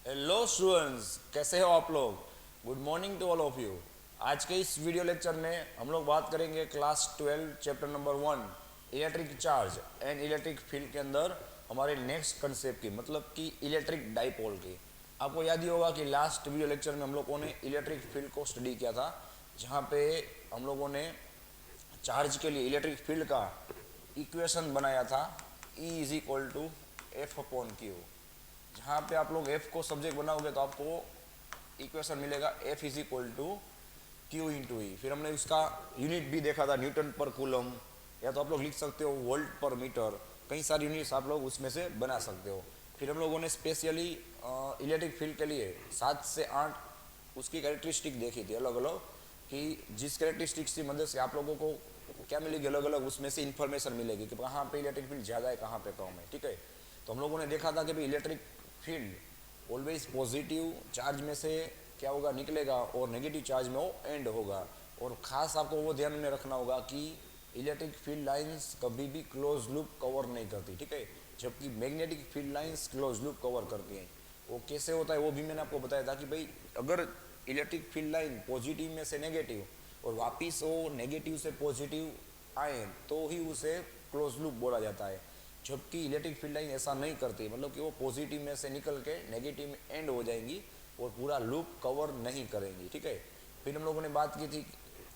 Hello students, कैसे हो आप लोग। Good morning to all of you. आज के इस वीडियो लेक्चर में हम लोग बात करेंगे class 12 chapter number 1 electric charge and electric field के अंदर हमारे नेक्स्ट कंसेप्ट की, मतलब कि इलेक्ट्रिक डाइपोल की। आपको याद ही होगा कि लास्ट वीडियो लेक्चर में हम लोगों ने इलेक्ट्रिक फील्ड को स्टडी किया था, जहाँ पे हम लोगों ने चार्ज के लिए इलेक्ट्रिक फील्ड का इक्वेशन बनाया था E is equal to F upon Q. जहाँ पे आप लोग F को सब्जेक्ट बनाओगे तो आपको इक्वेशन मिलेगा F is equal to Q into E. फिर हमने उसका यूनिट भी देखा था, न्यूटन पर कूलम, या तो आप लोग लिख सकते हो वोल्ट पर मीटर। कई सारी यूनिट्स आप लोग उसमें से बना सकते हो। फिर हम लोगों ने स्पेशली इलेक्ट्रिक फील्ड के लिए 7 से 8 उसकी कैरेक्टरिस्टिक देखी थी अलग अलग, कि जिस कैरेक्टरिस्टिक्स की मदद से आप लोगों को क्या मिलेगी, अलग अलग उसमें से इंफॉर्मेशन मिलेगी कि कहाँ पे इलेक्ट्रिक फील्ड ज़्यादा है, कहाँ पे कम है। ठीक है, तो हम लोगों ने देखा था कि भाई electric field always positive charge में से क्या होगा, निकलेगा, और नेगेटिव चार्ज में वो एंड होगा। और ख़ास आपको वो ध्यान में रखना होगा कि इलेक्ट्रिक फील्ड लाइंस कभी भी क्लोज लूप कवर नहीं करती। ठीक है, जबकि magnetic field lines close loop cover करती हैं। वो कैसे होता है वो भी मैंने आपको बताया था कि भाई अगर इलेक्ट्रिक फील्ड लाइन पॉजिटिव में से नेगेटिव और वापिस वो नेगेटिव से पॉजिटिव आए तो ही उसे क्लोज लूप बोला जाता है। जबकि इलेक्ट्रिक फील्ड लाइन ऐसा नहीं करती, मतलब कि वो पॉजिटिव में से निकल के नेगेटिव में एंड हो जाएंगी और पूरा लूप कवर नहीं करेंगी। ठीक है, फिर हम लोगों ने बात की थी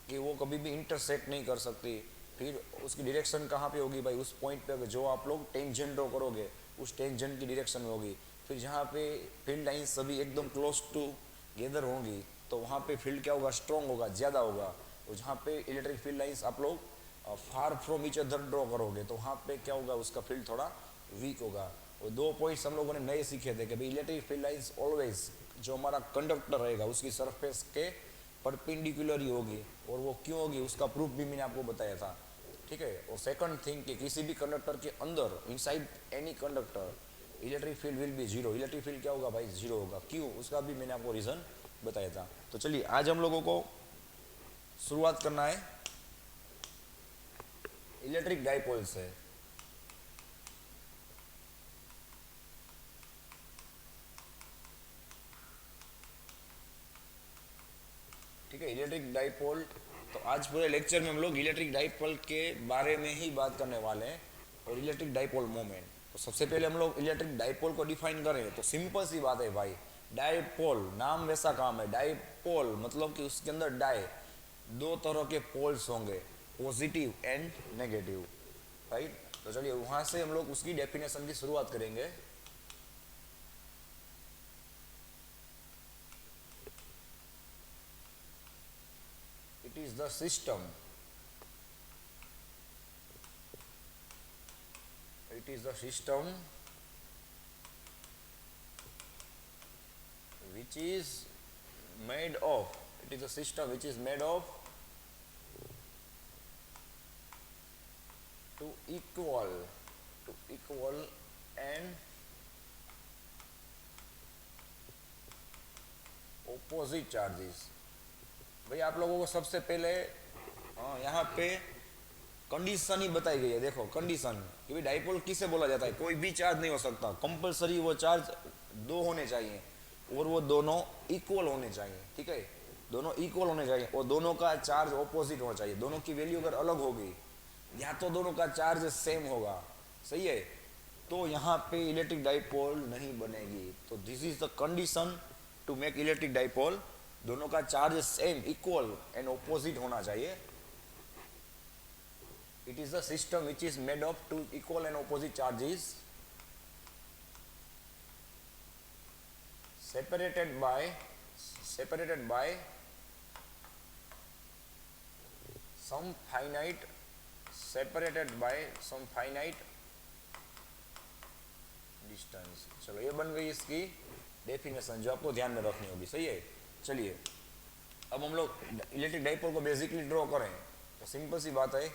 कि वो कभी भी इंटरसेक्ट नहीं कर सकती। फिर उसकी डायरेक्शन कहाँ पे होगी भाई, उस पॉइंट पे जो आप लोग टेंजेंट ड्रॉ करोगे उस टेंजेंट की डायरेक्शन में होगी। फिर जहाँ पे फील्ड लाइन सभी एकदम क्लोज टू गेदर होंगी तो वहाँ पे फील्ड क्या होगा, स्ट्रॉन्ग होगा, ज़्यादा होगा। और जहाँ पे इलेक्ट्रिक फील्ड लाइंस आप लोग far from each other draw करोगे तो वहाँ पे क्या होगा, उसका फील्ड थोड़ा वीक होगा। और 2 पॉइंट्स हम लोगों ने नए सीखे थे कि भाई इलेक्ट्रिक फील्ड लाइंस ऑलवेज जो हमारा कंडक्टर रहेगा उसकी सरफेस के परपेंडिकुलर ही होगी। और वो क्यों होगी उसका प्रूफ भी मैंने आपको बताया था। ठीक है, और सेकंड थिंग कि किसी भी कंडक्टर के अंदर inside any conductor electric field will be zero. Electric field क्या होगा भाई, जीरो होगा। क्यों, उसका भी मैंने आपको रीज़न बताया था। तो चलिए आज हम लोगों को शुरुआत करना है इलेक्ट्रिक डाइपोल से। ठीक है, इलेक्ट्रिक डाइपोल। तो आज पूरे लेक्चर में हम लोग इलेक्ट्रिक डाइपोल के बारे में ही बात करने वाले हैं और इलेक्ट्रिक डाइपोल मोमेंट। तो सबसे पहले हम लोग इलेक्ट्रिक डाइपोल को डिफाइन करें तो सिंपल सी बात है भाई, डाइपोल नाम वैसा काम है। डाइपोल मतलब कि उसके अंदर डाई 2 तरह के पोल्स होंगे, पॉजिटिव एंड नेगेटिव। राइट, तो चलिए वहां से हम लोग उसकी डेफिनेशन की शुरुआत करेंगे। It is the system, it is the system which is made of, it is a system which is made of to equal and opposite charges। भाई आप लोगों को सबसे पहले यहाँ पे कंडीशन ही बताई गई है। देखो कंडीशन कि भाई डाइपोल किसे बोला जाता है, कोई भी चार्ज नहीं हो सकता, कंपलसरी वो चार्ज 2 होने चाहिए और वो दोनों इक्वल होने चाहिए। ठीक है, दोनों इक्वल होने चाहिए और दोनों का चार्ज ऑपोजिट होना चाहिए। दोनों की वैल्यू अगर अलग होगी या तो दोनों का चार्ज सेम होगा, सही है, तो यहाँ पे इलेक्ट्रिक डाइपोल नहीं बनेगी। तो this is the condition to make electric dipole, दोनों का charge same, equal and opposite होना चाहिए। It is the system which is made of 2 equal and opposite charges separated by some finite distance। चलो ये बन गई इसकी डेफिनेशन जो आपको ध्यान में रखनी होगी। सही है, चलिए अब हम लोग इलेक्ट्रिक डाइपोल को बेसिकली ड्रॉ करें तो सिंपल सी बात है,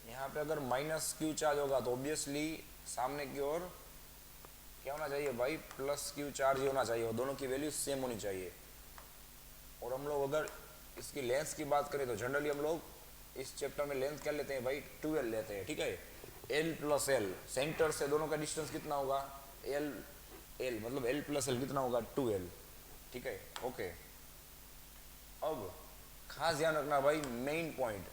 यहाँ पे अगर माइनस क्यू चार्ज होगा तो ऑब्वियसली सामने की ओर क्या होना चाहिए भाई, प्लस क्यू चार्ज ही होना चाहिए और दोनों की वैल्यू सेम होनी चाहिए। और हम लोग अगर इसकी लेंथ की बात करें तो जनरली हम लोग इस चैप्टर में लेंथ क्या लेते हैं भाई, 12 लेते हैं। ठीक है, L प्लस एल, सेंटर से दोनों का डिस्टेंस कितना होगा, L एल, मतलब एल प्लस एल कितना होगा 2l, ठीक है, ओके। अब खास ध्यान रखना भाई, मेन पॉइंट,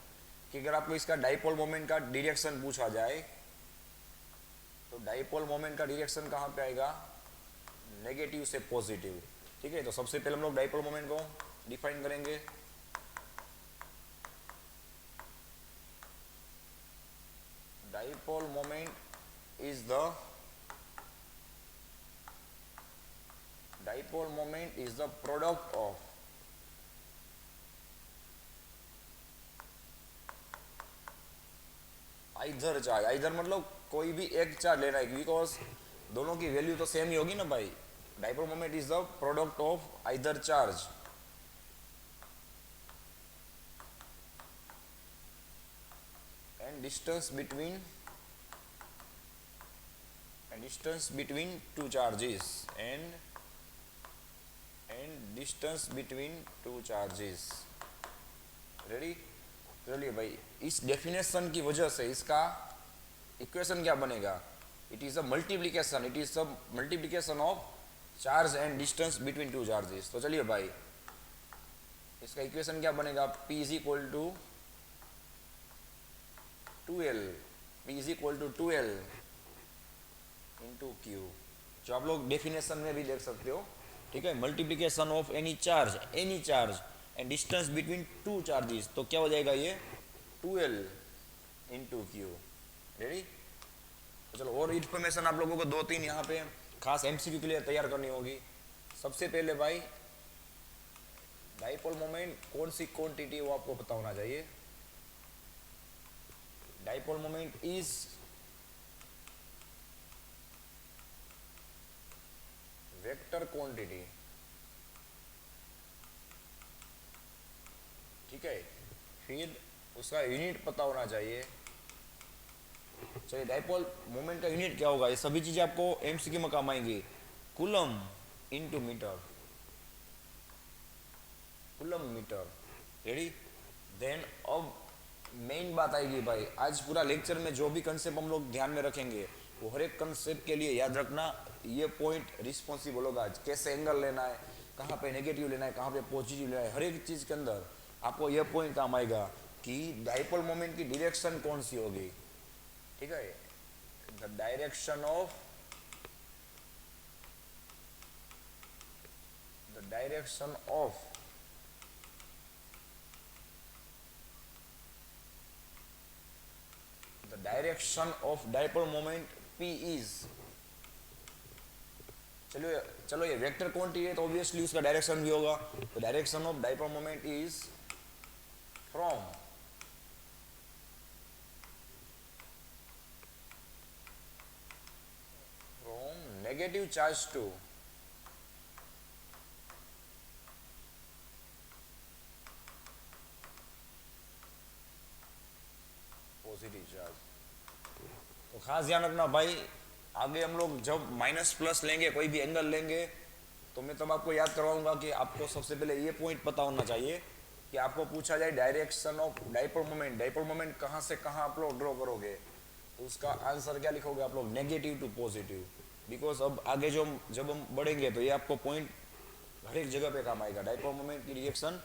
कि अगर आपको इसका डाइपोल मोमेंट का डायरेक्शन पूछा जाए तो डाइपोल मोमेंट का डायरेक्शन कहाँ पे आएगा, नेगेटिव से पॉजिटिव, ठीक है। तो सबसे पहले हम लोग डाइपोल मोमेंट को डिफाइन करेंगे। Dipole moment is the product of either charge, either मतलब कोई भी एक चार्ज लेना है, बिकॉज दोनों की वैल्यू तो सेम ही होगी ना भाई। Dipole moment is the product of either charge and distance between two charges and distance between two charges. Ready? चलिए भाई, इस डेफिनेशन की वजह से इसका इक्वेशन क्या बनेगा, it is a multiplication of charge and distance between two charges. तो चलिए भाई, इसका इक्वेशन क्या बनेगा, P is equal to 2L, P is equal to 2L into Q, जो आप लोग डेफिनेशन में भी देख सकते हो, ठीक है। Multiplication of any charge and distance between two charges, तो क्या हो जाएगा ये 2L इंटू Q। रेडी? तो चलो, और इन्फॉर्मेशन आप लोगों को दो तीन यहाँ पे खास MCQ के लिए तैयार करनी होगी। सबसे पहले भाई, डाइपोल मोमेंट कौन सी क्वांटिटी वो आपको पता होना चाहिए। Dipole moment is vector quantity, ठीक है। फिर उसका यूनिट पता होना चाहिए। चलिए, डाइपोल मोमेंट का यूनिट क्या होगा, ये सभी चीजें आपको MCQ में काम आएंगी। Coulomb into metre, coulomb metre. Ready? Then अब मेन बात आएगी भाई, आज पूरा लेक्चर में जो भी कंसेप्ट हम लोग ध्यान में रखेंगे वो हर एक कंसेप्ट के लिए याद रखना, ये पॉइंट रिस्पॉन्सिबल होगा। कैसे एंगल लेना है, कहाँ पे नेगेटिव लेना है, कहाँ पे पॉजिटिव लेना है, हर एक चीज के अंदर आपको यह पॉइंट काम आएगा कि डाइपोल मोमेंट की डायरेक्शन कौन सी होगी, ठीक है। The direction of dipole moment P is, चलो ये वेक्टर क्वांटिटी है तो ऑब्वियसली उसका डायरेक्शन भी होगा। तो direction of dipole moment is from negative charge to positive charge. तो खास ध्यान रखना भाई, आगे हम लोग जब माइनस प्लस लेंगे, कोई भी एंगल लेंगे, तो मैं तब आपको याद करवाऊंगा कि आपको सबसे पहले ये पॉइंट पता होना चाहिए कि आपको पूछा जाए डायरेक्शन ऑफ डाइपोल मोमेंट कहाँ से कहाँ आप लोग ड्रॉ करोगे, तो उसका आंसर क्या लिखोगे आप लोग, नेगेटिव टू पॉजिटिव। बिकॉज अब आगे जब हम बढ़ेंगे तो ये आपको पॉइंट हर एक जगह पे काम आएगा। डाइपोल मोमेंट की रिएक्शन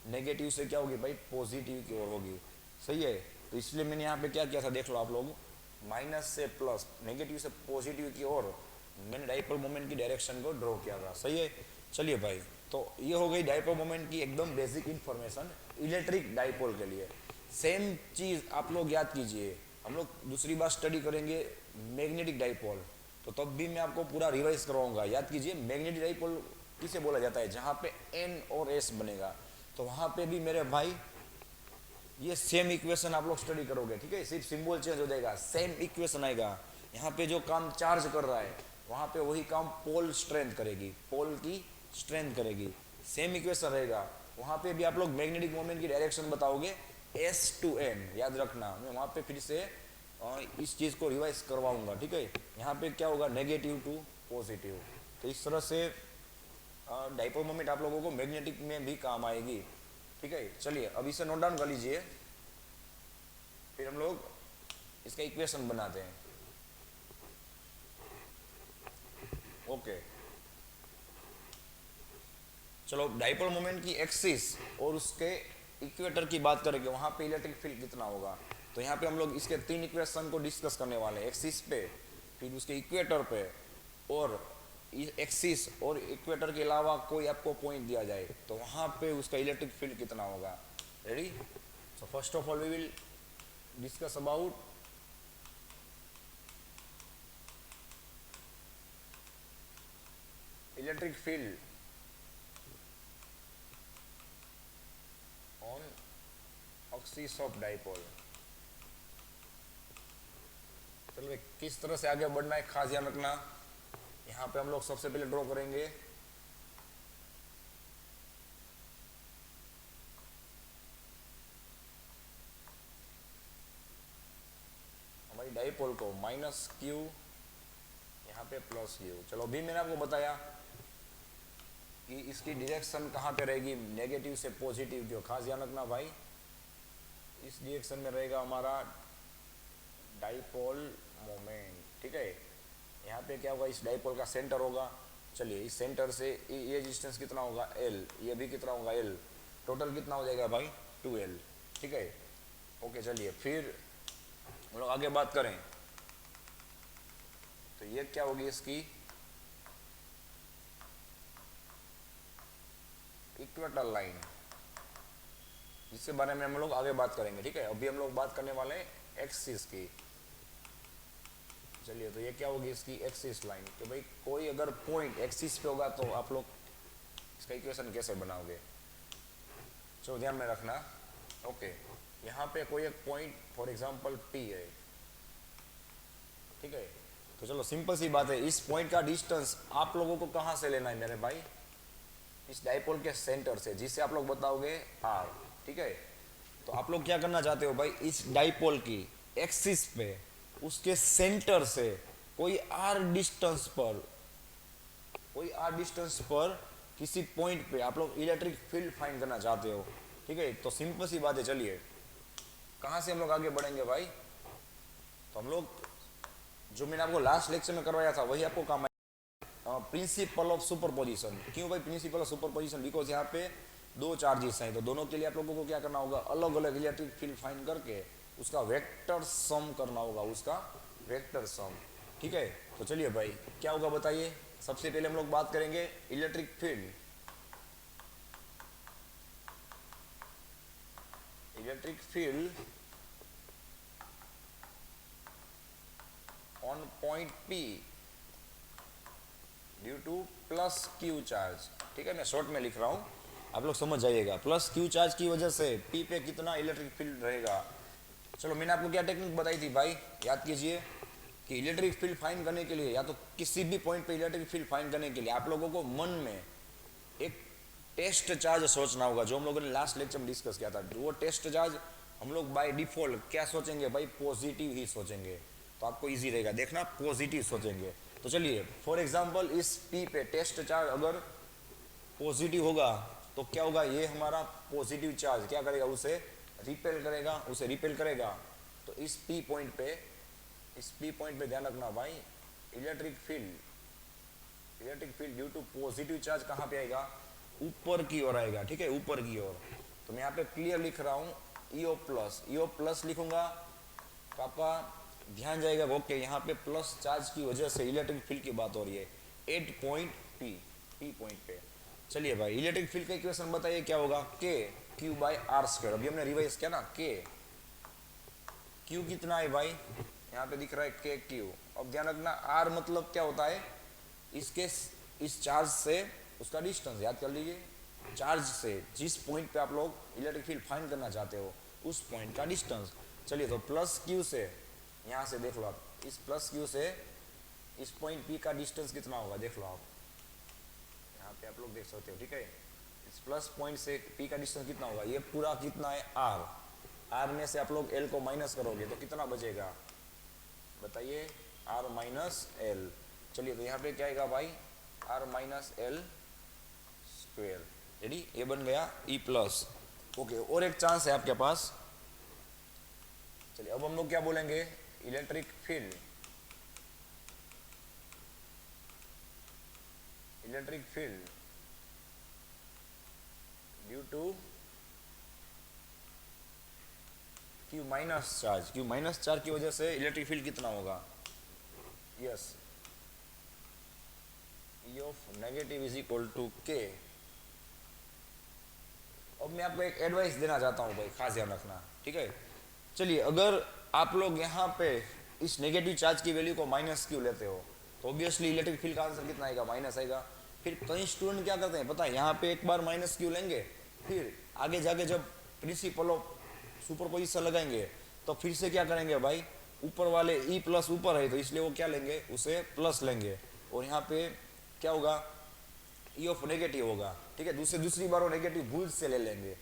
नेगेटिव से क्या होगी भाई, पॉजिटिव की ओर होगी, सही है। तो इसलिए मैंने यहाँ पे क्या किया था, देख लो आप लोग, माइनस से प्लस, नेगेटिव से पॉजिटिव की ओर मैंने डाइपोल मोमेंट की डायरेक्शन को ड्रॉ किया था, सही है। चलिए भाई, तो ये हो गई डाइपोल मोमेंट की एकदम बेसिक इंफॉर्मेशन इलेक्ट्रिक डाइपोल के लिए। सेम चीज आप लोग याद कीजिए, हम लोग दूसरी बार स्टडी करेंगे मैग्नेटिक डाइपोल, तो तब भी मैं आपको पूरा रिवाइज करवाऊंगा। याद कीजिए, मैग्नेटिक डाइपोल किसे बोला जाता है, जहाँ पे N और S बनेगा, तो वहाँ पे भी मेरे भाई ये सेम इक्वेशन आप लोग स्टडी करोगे, ठीक है। सिर्फ सिंबल चेंज हो जाएगा, सेम इक्वेशन आएगा। यहाँ पे जो काम चार्ज कर रहा है, वहाँ पे वही काम पोल स्ट्रेंथ करेगी, पोल की स्ट्रेंथ करेगी, सेम इक्वेशन रहेगा। वहाँ पे भी आप लोग मैग्नेटिक मोमेंट की डायरेक्शन बताओगे S to N, याद रखना। मैं वहाँ पे फिर से इस चीज़ को रिवाइज करवाऊंगा, ठीक है। यहाँ पे क्या होगा, नेगेटिव टू पॉजिटिव। तो इस तरह से डाइपोल मोमेंट आप लोगों को मैग्नेटिक में भी काम आएगी, ठीक है। चलिए, अब इसे नोट डाउन कर लीजिए, फिर हम लोग इसका इक्वेशन बनाते हैं। ओके, चलो डाइपोल मोमेंट की एक्सिस और उसके इक्वेटर की बात करेंगे, वहां पे इलेक्ट्रिक फील्ड कितना होगा। तो यहाँ पे हम लोग इसके 3 इक्वेशन को डिस्कस करने वाले हैं, एक्सिस पे, फिर उसके इक्वेटर पे, और एक्सिस और इक्वेटर के अलावा कोई आपको पॉइंट दिया जाए तो वहां पे उसका इलेक्ट्रिक फील्ड कितना होगा। Ready? So first of all we will discuss about electric field on axis of dipole. चलो किस तरह से आगे बढ़ना है खास ध्यान रखना। यहाँ पे हम लोग सबसे पहले ड्रॉ करेंगे हमारी डाइपोल को, माइनस क्यू, यहाँ पे प्लस क्यू। चलो अभी मैंने आपको बताया कि इसकी डायरेक्शन कहाँ पे रहेगी, नेगेटिव से पॉजिटिव की ओर। खास ध्यान रखना भाई, इस डायरेक्शन में रहेगा हमारा डाइपोल मोमेंट, ठीक है। यहाँ पे क्या होगा, इस डाइपोल का सेंटर होगा। चलिए इस सेंटर से ये डिस्टेंस कितना होगा, एल, ये भी कितना होगा, एल। टोटल कितना हो जाएगा भाई, 2L, ठीक है। ओके, चलिए फिर हम लोग आगे बात करें तो ये क्या होगी इसकी इक्वेटर लाइन, जिसके बारे में हम लोग आगे बात करेंगे, ठीक है। अभी हम लोग बात करने वाले हैं एक्सिस की। चलिए तो ये क्या होगी इसकी एक्सिस लाइन, कि भाई कोई अगर पॉइंट एक्सिस पे होगा तो आप लोग इसका इक्वेशन कैसे बनाओगे, चलो ध्यान में रखना। ओके, यहाँ पे कोई एक पॉइंट फॉर एग्जांपल P है, ठीक है। तो चलो सिंपल सी बात है, इस पॉइंट का डिस्टेंस आप लोगों को कहाँ से लेना है मेरे भाई, इस डाइपोल के सेंटर से, जिसे आप लोग बताओगे R, ठीक है। तो आप लोग क्या करना चाहते हो भाई, इस डाइपोल की एक्सिस पे उसके सेंटर से कोई R डिस्टेंस पर, कोई R डिस्टेंस पर किसी पॉइंट पे आप लोग इलेक्ट्रिक फील्ड फाइंड करना चाहते हो, ठीक है। तो सिंपल सी बात है, चलिए कहाँ से हम लोग आगे बढ़ेंगे भाई। तो हम लोग जो मैंने आपको लास्ट लेक्चर में करवाया था वही आपको काम आएगा, प्रिंसिपल ऑफ सुपरपोजिशन। क्यों भाई प्रिंसिपल ऑफ सुपरपोजिशन, बिकॉज यहाँ पे दो चार्जेस हैं, तो दोनों के लिए आप लोगों को क्या करना होगा, अलग अलग इलेक्ट्रिक फील्ड फाइंड करके उसका वेक्टर सम करना होगा, उसका वेक्टर सम, ठीक है। तो चलिए भाई क्या होगा बताइए। सबसे पहले हम लोग बात करेंगे electric field, electric field on point P due two plus Q charge, ठीक है। मैं शॉर्ट में लिख रहा हूं, आप लोग समझ जाइएगा। प्लस Q चार्ज की वजह से P पे कितना इलेक्ट्रिक फील्ड रहेगा। चलो मैंने आपको क्या टेक्निक बताई थी भाई, याद कीजिए कि इलेक्ट्रिक फील्ड फाइंड करने के लिए या तो किसी भी पॉइंट पे इलेक्ट्रिक फील्ड फाइंड करने के लिए आप लोगों को मन में एक टेस्ट चार्ज सोचना होगा, जो हम लोगों ने लास्ट लेक्चर में डिस्कस किया था। वो टेस्ट चार्ज हम लोग बाय डिफॉल्ट क्या सोचेंगे भाई, पॉजिटिव ही सोचेंगे। तो आपको इजी रहेगा, देखना पॉजिटिव सोचेंगे। तो चलिए फॉर एग्जांपल इस P पे टेस्ट चार्ज अगर पॉजिटिव होगा तो क्या होगा, ये हमारा पॉजिटिव चार्ज क्या करेगा, उसे रिपेल करेगा, उसे रिपेल करेगा। तो इस P पॉइंट पे, इस P पॉइंट पे ध्यान रखना भाई, electric field due to positive charge कहाँ पे आएगा, ऊपर की ओर आएगा, ठीक है, ऊपर की ओर। तो मैं यहाँ पे क्लियर लिख रहा हूँ ईओ प्लस लिखूंगा तो आपका ध्यान जाएगा। ओके, यहाँ पे प्लस चार्ज की वजह से इलेक्ट्रिक फील्ड की बात हो रही है एट पॉइंट P पॉइंट पे। चलिए भाई इलेक्ट्रिक फील्ड का इक्वेशन बताइए क्या होगा, K Q by r square. अभी हमने रिवाइज किया ना, Q कितना है भाई, यहाँ पे दिख रहा है K Q। अब ध्यान रखना R मतलब क्या होता है, इसके इस चार्ज से उसका डिस्टेंस, याद कर लीजिए, चार्ज से जिस पॉइंट पे आप लोग इलेक्ट्रिक फील्ड फाइंड करना चाहते हो उस पॉइंट का डिस्टेंस। चलिए तो प्लस Q से, यहाँ से देख लो आप, इस प्लस Q से इस पॉइंट P का डिस्टेंस कितना होगा देख लो आप, यहाँ पे आप लोग देख सकते हो, ठीक है। इस प्लस पॉइंट से P का डिस्टेंस कितना होगा, ये पूरा कितना है R में से आप लोग L को माइनस करोगे तो कितना बचेगा बताइए, R माइनस L। चलिए तो यहाँ पे क्या आएगा भाई, R minus L square, ready, ये बन गया E प्लस। ओके, और एक चांस है आपके पास। चलिए अब हम लोग क्या बोलेंगे, electric field electric field due to q minus charge, q minus charge की वजह से इलेक्ट्रिक फील्ड कितना होगा? Yes, E of negative is equal to K. अब मैं आपको एक एडवाइस देना चाहता हूँ भाई, खास ध्यान रखना, ठीक है। चलिए, अगर आप लोग यहाँ पे इस नेगेटिव चार्ज की वैल्यू को माइनस क्यू लेते हो तो ऑब्वियसली इलेक्ट्रिक फील्ड का आंसर कितना आएगा? माइनस आएगा। फिर कई स्टूडेंट क्या करते हैं पता है, यहाँ पे एक बार माइनस क्यू लेंगे, फिर आगे जाके जब प्रिंसिपल ऑफ सुपरपोजिशन लगाएंगे तो फिर से क्या करेंगे भाई, ऊपर वाले ई प्लस ऊपर है तो इसलिए वो क्या लेंगे, उसे प्लस लेंगे, और यहाँ पे क्या होगा, ई ऑफ नेगेटिव होगा, ठीक है। दूसरी बार वो नेगेटिव भूल से ले लेंगे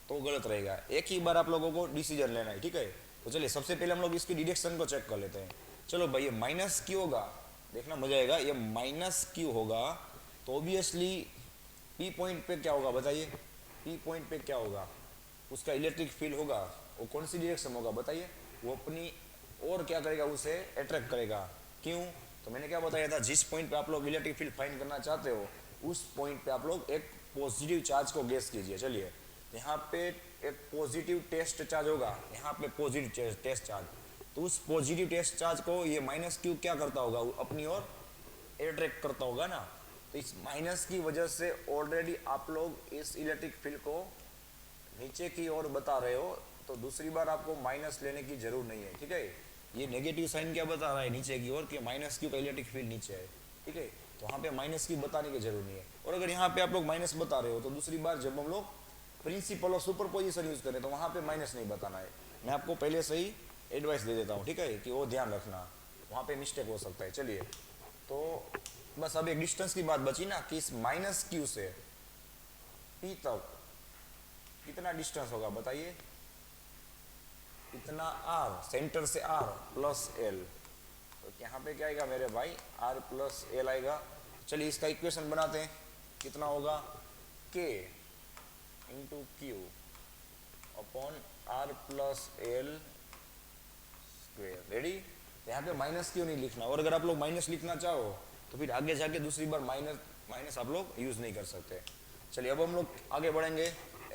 तो गलत रहेगा। एक ही बार आप लोगों को डिसीजन लेना है, ठीक है। तो चलिए सबसे पहले हम लोग इसकी डिरेक्शन को चेक कर लेते हैं। चलो भाई, ये माइनस क्यू होगा, देखना मजा आएगा। ये माइनस क्यू होगा तो ऑब्वियसली पी पॉइंट पे क्या होगा बताइए? पी पॉइंट पे क्या होगा? उसका इलेक्ट्रिक फील्ड होगा, वो कौन सी डायरेक्शन होगा बताइए? वो अपनी और क्या करेगा, उसे अट्रैक्ट करेगा। क्यों? तो मैंने क्या बताया था, जिस पॉइंट पे आप लोग इलेक्ट्रिक फील्ड फाइंड करना चाहते हो उस पॉइंट पे आप लोग एक पॉजिटिव चार्ज को गेस कीजिए। चलिए, यहाँ पे एक पॉजिटिव टेस्ट चार्ज होगा, यहाँ पे पॉजिटिव टेस्ट चार्ज, तो उस पॉजिटिव टेस्ट चार्ज को ये माइनस क्यू क्या करता होगा, अपनी ओर अट्रैक्ट करता होगा ना। तो इस माइनस की वजह से ऑलरेडी आप लोग इस इलेक्ट्रिक फील्ड को नीचे की ओर बता रहे हो, तो दूसरी बार आपको माइनस लेने की जरूर नहीं है, ठीक है। ये नेगेटिव साइन क्या बता रहा है नीचे की ओर, कि माइनस क्यू का इलेक्ट्रिक फील्ड नीचे है, ठीक है। तो वहाँ पे माइनस की बताने की जरूर नहीं है। और अगर यहाँ पे आप लोग माइनस बता रहे हो तो दूसरी बार जब हम लोग प्रिंसिपल ऑफ सुपरपोजिशन यूज करें तो वहाँ पे माइनस नहीं बताना है। मैं आपको पहले से ही एडवाइस दे देता हूँ, ठीक है, कि वो ध्यान रखना, वहाँ पे मिस्टेक हो सकता है। चलिए, तो बस अब एक डिस्टेंस की बात बची ना, कि इस माइनस क्यू से पी तक कितना डिस्टेंस होगा बताइए? इतना आर, सेंटर से आर प्लस एल, तो यहाँ पे क्या आएगा मेरे भाई, आर प्लस एल आएगा। चलिए इसका इक्वेशन बनाते हैं, कितना होगा, K into q upon r plus l square. Ready? यहाँ पे माइनस क्यू नहीं लिखना, और अगर आप लोग माइनस लिखना चाहो तो फिर आगे जाके दूसरी बार माइनस आप लोग यूज नहीं कर सकते। चलिए अब हम लोग आगे बढ़ेंगे।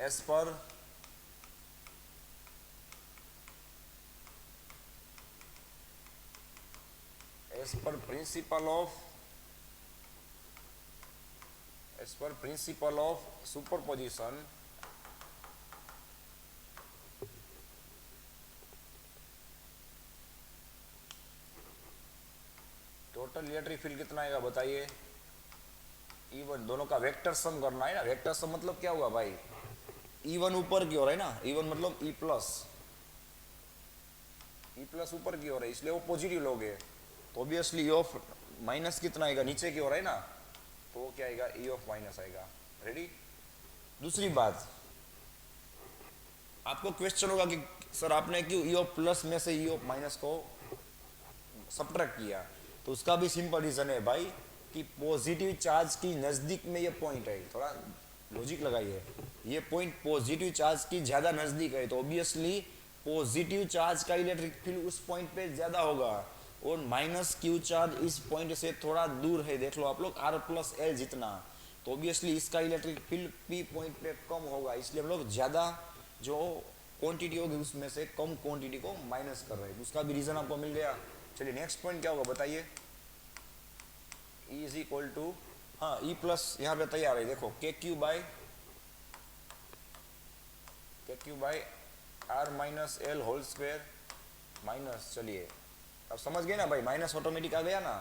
As per principle of superposition, total electric field कितना आएगा बताइए? E1, दोनों का वेक्टर सम करना है ना। वेक्टर सम मतलब क्या हुआ भाई, E1 ऊपर की ओर है ना, E1 मतलब E प्लस ऊपर की ओर है, इसलिए वो पॉजिटिव लोगे, तो ऑब्वियसली E ऑफ माइनस कितना आएगा, नीचे की ओर है ना, तो वो क्या आएगा, E ऑफ माइनस आएगा। रेडी? दूसरी बात, आपको क्वेश्चन होगा कि सर आपने क्यों E ऑफ प्लस में से E ऑफ माइनस को सब्ट्रैक्ट किया? तो उसका भी सिंपल रीजन है भाई, कि पॉजिटिव चार्ज की नजदीक में ये पॉइंट है, थोड़ा लॉजिक लगाइए, ये पॉइंट पॉजिटिव चार्ज की ज्यादा नजदीक है, तो ऑब्वियसली पॉजिटिव चार्ज का इलेक्ट्रिक फील्ड उस पॉइंट पे ज्यादा होगा, और माइनस क्यू चार्ज इस पॉइंट से थोड़ा दूर है, देख लो आप लोग, आर प्लस एल जितना, तो ऑब्वियसली इसका इलेक्ट्रिक फील्ड पी पॉइंट पे कम होगा, इसलिए हम लोग ज्यादा जो क्वांटिटी होगी उसमें से कम क्वांटिटी को माइनस कर रहे हैं। उसका भी रीजन आपको मिल गया। चलिए नेक्स्ट पॉइंट क्या होगा बताइए? E इज इक्वल टू, हाँ E प्लस यहाँ पे तैयार है, देखो K q by r minus l whole square minus, चलिए अब समझ गए ना भाई, माइनस ऑटोमेटिक आ गया ना।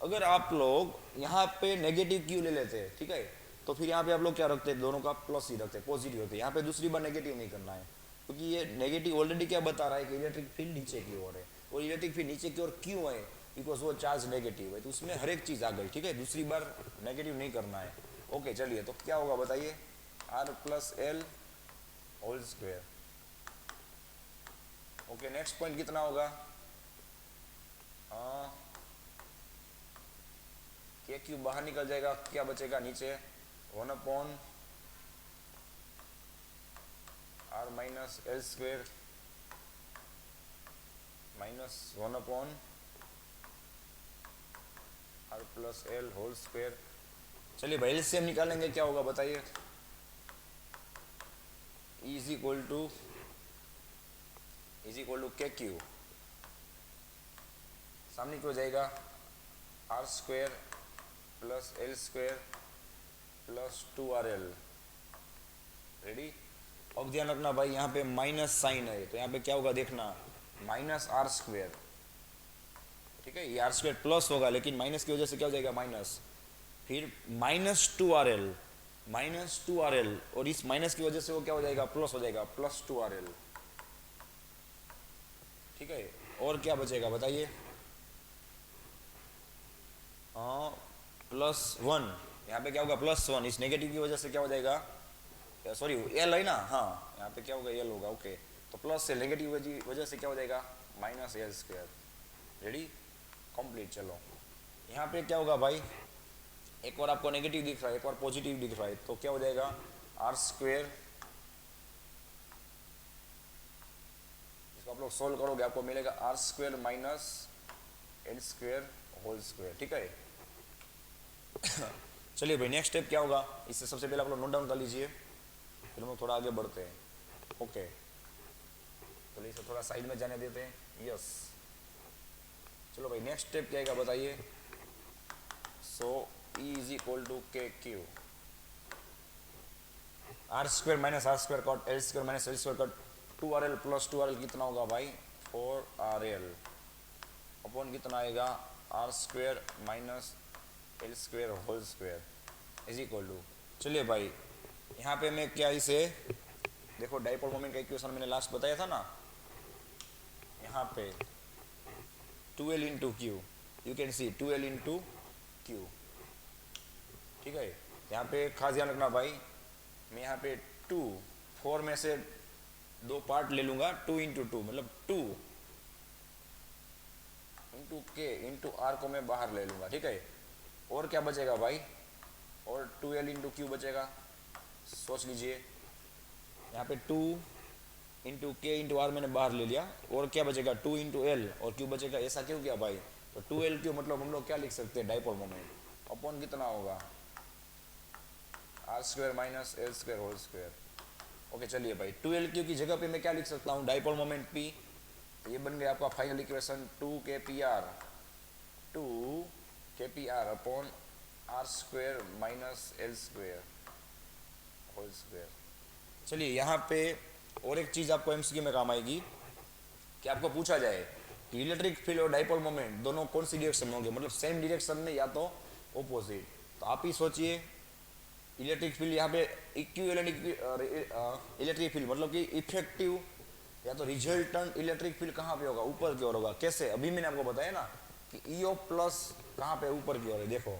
अगर आप लोग यहाँ पे नेगेटिव क्यू ले लेते, ठीक है, तो फिर यहाँ पे आप लोग क्या रखते हैं, दोनों का प्लस ही रखते, पॉजिटिव होते। यहाँ पे दूसरी बार नेगेटिव नहीं करना है, क्योंकि ये नेगेटिव ऑलरेडी क्या बता रहा है कि इलेक्ट्रिक फील्ड नीचे की ओर है, और इलेक्ट्रिक फील्ड नीचे की ओर क्यों है, बिकॉज वो चार्ज नेगेटिव है, तो उसमें हर एक चीज आ गई, ठीक है, दूसरी बार नेगेटिव नहीं करना है। ओके चलिए, तो क्या होगा बताइए? R plus l whole square. Okay next point कितना होगा? के क्यू बाहर निकल जाएगा, क्या बचेगा नीचे? 1 upon r minus l square minus 1 upon r plus l whole square. चलिए भाई एलसीएम निकालेंगे, क्या होगा बताइए। Is equal to K q, सामने क्यों जाएगा r square plus l square plus 2RL। Ready. अब ध्यान रखना भाई यहाँ पे माइनस साइन है, तो यहाँ पे क्या होगा देखना, माइनस आर स्क्वेयर। ठीक है, ये आर स्क्वेयर प्लस होगा लेकिन माइनस की वजह से क्या हो जाएगा माइनस, फिर माइनस टू आर एल, और इस माइनस की वजह से वो क्या हो जाएगा प्लस हो जाएगा, प्लस 2RL। ठीक है, और क्या बचेगा बताइए, +1, यहाँ पे क्या होगा +1, इस नेगेटिव की वजह से क्या हो जाएगा, सॉरी एल है ना, हाँ यहाँ पे क्या होगा एल होगा। ओके, तो प्लस से नेगेटिव वजह से क्या हो जाएगा -L²। Ready, complete. चलो यहाँ पे क्या होगा भाई, एक बार आपको नेगेटिव दिख रहा है, एक बार पॉजिटिव दिख रहा है, तो क्या हो जाएगा R², इसको आप लोग सोल्व करोगे आपको मिलेगा R² - L² होल स्क्वायर। ठीक है। चलिए भाई नेक्स्ट स्टेप क्या होगा, इससे सबसे पहले आप लोग नोट डाउन कर लीजिए, फिर हम लोग थोड़ा आगे बढ़ते हैं। ओके, तो इसे थोड़ा साइड में जाने देते हैं। यस, चलो भाई नेक्स्ट स्टेप क्या है बताइए। So E is equal to K q, R² - R² cut L² - L² cut 2RL plus 2RL कितना होगा भाई 4RL अपॉन कितना आएगा R² - L² whole square is equal to. चलिए भाई यहाँ पे मैं क्या इसे देखो, डाइपोल मोमेंट का इक्वेशन मैंने लास्ट बताया था ना, यहाँ पे 2L into q, you can see 2L into q. ठीक है, यहाँ पे खास ध्यान रखना भाई, मैं यहाँ पे 4 में से 2 पार्ट ले लूंगा, 2 इंटू 2 मतलब 2 इंटू के इंटू आर को मैं बाहर ले लूंगा। ठीक है, और क्या बचेगा भाई, और 2L इंटू क्यू बचेगा। सोच लीजिए, यहाँ पे 2 इंटू के इंटू आर मैंने बाहर ले लिया, और क्या बचेगा 2 इंटू एल और क्यू बचेगा। ऐसा क्यों किया भाई, तो 2L क्यू मतलब हम लोग क्या लिख सकते हैं डाइपोल मोमेंट अपॉन कितना होगा R² - L² whole square. Okay चलिए भाई 2L क्यू की जगह पे मैं क्या लिख सकता हूँ डाइपोल मोमेंट P, तो ये बन गया आपका final equation 2kpr upon R² - L² whole square. चलिए यहाँ पे और एक चीज़ आपको एमसीक्यू में काम आएगी कि आपको पूछा जाए कि इलेक्ट्रिक फील्ड और डाइपोल मोमेंट दोनों कौन सी डायरेक्शन में होंगे, मतलब सेम डायरेक्शन में या तो ऑपोजिट। तो आप ही सोचिए, इलेक्ट्रिक फील्ड यहाँ पे इक्विवेलेंट इलेक्ट्रिक फील्ड मतलब कि इफेक्टिव या तो रिजल्टेंट इलेक्ट्रिक फील्ड कहाँ पे होगा, ऊपर की ओर होगा। कैसे, अभी मैंने आपको बताया ना कि EO प्लस कहाँ पे ऊपर की ओर है देखो,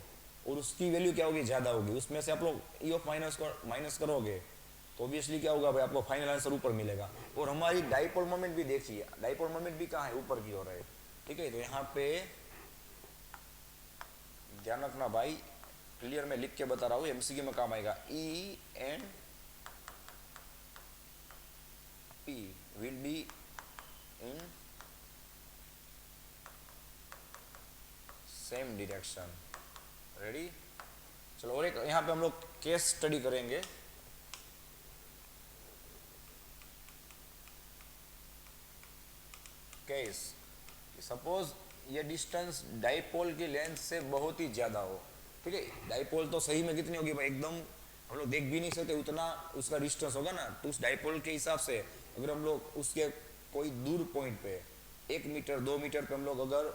और उसकी वैल्यू क्या होगी ज़्यादा होगी, उसमें से आप लोग EO माइनस करोगे तो ऑब्वियसली क्या होगा भाई, आपको फाइनल आंसर ऊपर मिलेगा। और हमारी डाइपोल मोमेंट भी देखिए, डाइपोल मोमेंट भी कहाँ है, ऊपर की ओर है। ठीक है, तो यहाँ पे ध्यान रखना भाई, क्लियर मैं लिख के बता रहा हूँ, एमसीक्यू में काम आएगा। E and P will be in same direction। Ready, चलो और एक यहाँ पे हम लोग केस स्टडी करेंगे। केस, सपोज ये डिस्टेंस डाइपोल की लेंथ से बहुत ही ज्यादा हो। ठीक है, डाइपोल तो सही में कितनी होगी भाई, एकदम हम लोग देख भी नहीं सकते उतना उसका डिस्टेंस होगा ना, तो उस डाइपोल के हिसाब से अगर हम लोग उसके कोई दूर पॉइंट पे 1 मीटर 2 मीटर पे हम लोग अगर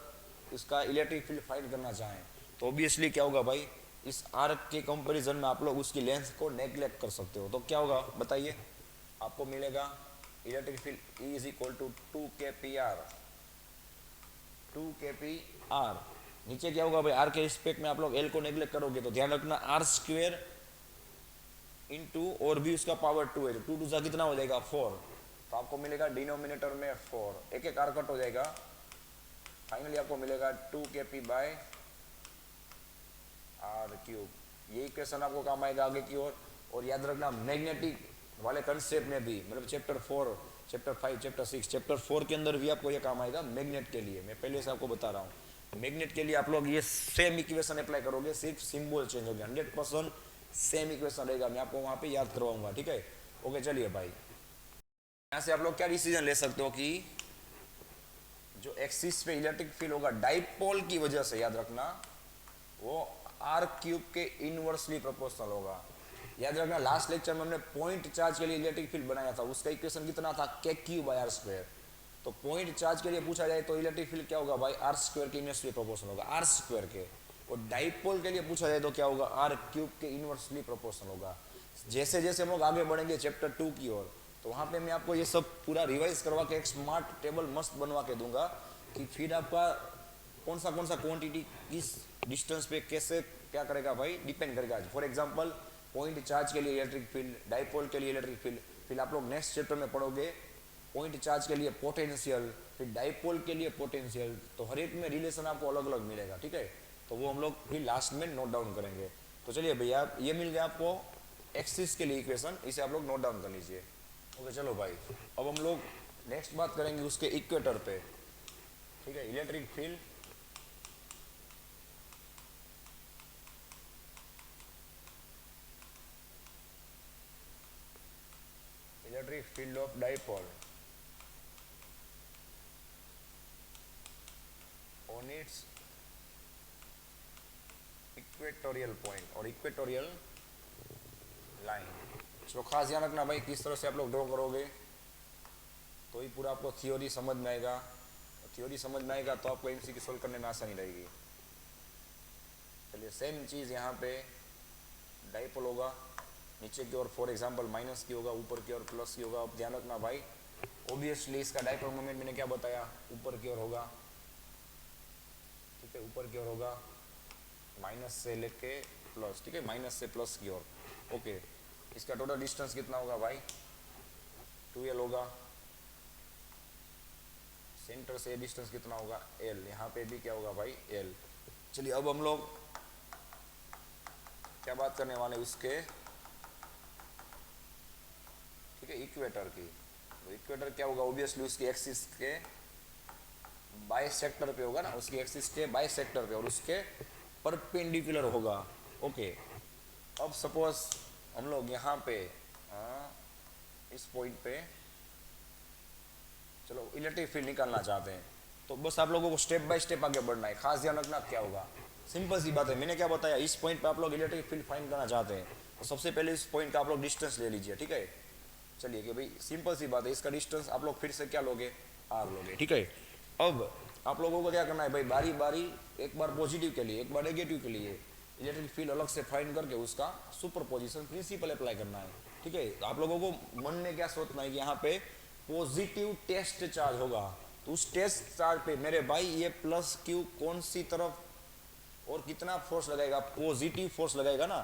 उसका इलेक्ट्रिक फील्ड फाइंड करना चाहें तो ऑब्वियसली क्या होगा भाई, इस आर्क के कंपैरिजन में आप लोग उसकी लेंथ को नेग्लेक्ट कर सकते हो। तो क्या होगा बताइए, आपको मिलेगा electric field E is equal to 2kpr। नीचे क्या होगा भाई, आर के रिस्पेक्ट में आप लोग एल को नेग्लेक्ट करोगे तो ध्यान रखना R² इंटू और भी उसका पावर 2 है, 2 2 कितना हो जाएगा 4, तो आपको मिलेगा डिनोमिनेटर में 4, एक एक आर कट हो जाएगा, फाइनली आपको मिलेगा 2kp बाय r³। ये इक्वेशन आपको काम आएगा आगे की ओर। और याद रखना मैग्नेटिक वाले कंसेप्ट में भी, मतलब चैप्टर 4 चैप्टर 5 चैप्टर 6 चैप्टर 4 के अंदर भी आपको ये काम आएगा मैग्नेट के लिए, मैं पहले से आपको बता रहा हूँ। मैग्नेट के लिए आप लोग ये सेम इक्वेशन अप्लाई करोगे, सिर्फ सिंबल चेंज हो गया, 100% सेम इक्वेशन रहेगा, मैं आपको वहां पे याद करवाऊंगा, ठीक है। ओके चलिए भाई, यहाँ से आप लोग क्या डिसीजन ले सकते हो कि जो एक्सिस पे इलेक्ट्रिक फील्ड होगा डाइपोल की वजह से, याद रखना, वो आर क्यूब के इनवर्सली प्रोपोर्शनल होगा। याद रखना लास्ट लेक्चर में हमने पॉइंट चार्ज के लिए इलेक्ट्रिक फील्ड बनाया था, उसका इक्वेशन कितना था, के क्यूब बाय आर स्क्वायर। तो पॉइंट चार्ज के लिए पूछा जाए तो इलेक्ट्रिक फील्ड क्या होगा भाई, आर स्क्वायर के इनवर्सली प्रोपोर्शनल होगा, आर स्क्वायर के। और डाइपोल के लिए पूछा जाए तो क्या होगा, आर क्यूब के इनवर्सली प्रोपोर्शनल होगा। जैसे जैसे हम लोग आगे बढ़ेंगे चैप्टर 2 की ओर, तो वहां पे मैं आपको ये सब पूरा रिवाइज करवा के एक स्मार्ट टेबल मस्त बनवा के दूंगा कि फिर आपका कौन सा क्वांटिटी किस डिस्टेंस पे कैसे क्या करेगा भाई, डिपेंड करेगा। फॉर एग्जांपल पॉइंट चार्ज के लिए इलेक्ट्रिक फील्ड, डाइपोल के लिए इलेक्ट्रिक फील्ड, फिर आप लोग नेक्स्ट चैप्टर में पढ़ोगे पॉइंट चार्ज के लिए पोटेंशियल, फिर डाइपोल के लिए पोटेंशियल, तो हर एक में रिलेशन आपको अलग अलग मिलेगा, ठीक है। तो वो हम लोग फिर लास्ट में नोट डाउन करेंगे। तो चलिए भैया, ये मिल गया आपको एक्सिस के लिए इक्वेशन, इसे आप लोग नोट डाउन कर लीजिए। ओके चलो भाई, अब हम लोग नेक्स्ट बात करेंगे उसके इक्वेटर पे, ठीक है। Electric field, electric field of dipole on it's equatorial point और इक्वेटोरियल लाइन। इसको खास ध्यान रखना भाई, किस तरह से आप लोग ड्रॉ करोगे तो ही पूरा आपको थ्योरी समझ में आएगा। थ्योरी समझ में आएगा तो आपको एमसीक्यू सोल्व करने में आसानी रहेगी। चलिए सेम चीज़ यहाँ पे डाइपोल होगा, नीचे की ओर फॉर एग्जांपल माइनस की होगा, ऊपर की ओर प्लस की होगा। अब ध्यान रखना भाई, ऑब्वियसली इसका डाइपोल मोमेंट मैंने क्या बताया, ऊपर की ओर होगा, ठीक है, ऊपर की ओर होगा, माइनस से लेके प्लस, ठीक है, माइनस से प्लस की ओर। ओके, इसका टोटल डिस्टेंस कितना होगा भाई, 2l होगा। सेंटर से डिस्टेंस कितना होगा, l, यहाँ पे भी क्या होगा भाई, l। चलिए अब हम लोग क्या बात करने वाले उसके, ठीक है, इक्वेटर की। तो इक्वेटर क्या होगा, ऑब्वियसली उसकी एक्सिस के बाइसेक्टर पे होगा ना, उसकी एक्सिस के बाइसेक्टर पे और उसके परपेंडिकुलर होगा। ओके, अब सपोज हम लोग यहाँ पे इस पॉइंट पे चलो इलेक्ट्रिक फील्ड निकालना चाहते हैं, तो बस आप लोगों को स्टेप बाय स्टेप आगे बढ़ना है। खास ध्यान रखना क्या होगा, सिंपल सी बात है, मैंने क्या बताया, इस पॉइंट पे आप लोग इलेक्ट्रिक फील्ड फाइंड करना चाहते हैं तो सबसे पहले इस पॉइंट का आप लोग डिस्टेंस ले लीजिए, ठीक है। चलिए कि भाई सिंपल सी बात है, इसका डिस्टेंस आप लोग फिर से क्या लोगे, आर लोगे, ठीक है। अब आप लोगों को क्या करना है भाई, बारी बारी, एक बार पॉजिटिव के लिए, एक बार नेगेटिव के लिए इलेक्ट्रिक फील्ड अलग से फाइंड करके उसका सुपरपोजिशन प्रिंसिपल अप्लाई करना है, ठीक है। आप लोगों को मन में क्या सोचना है कि यहाँ पे पॉजिटिव टेस्ट चार्ज होगा, तो उस टेस्ट चार्ज पे मेरे भाई ये प्लस क्यू कौन सी तरफ और कितना फोर्स लगाएगा, पॉजिटिव फोर्स लगाएगा ना,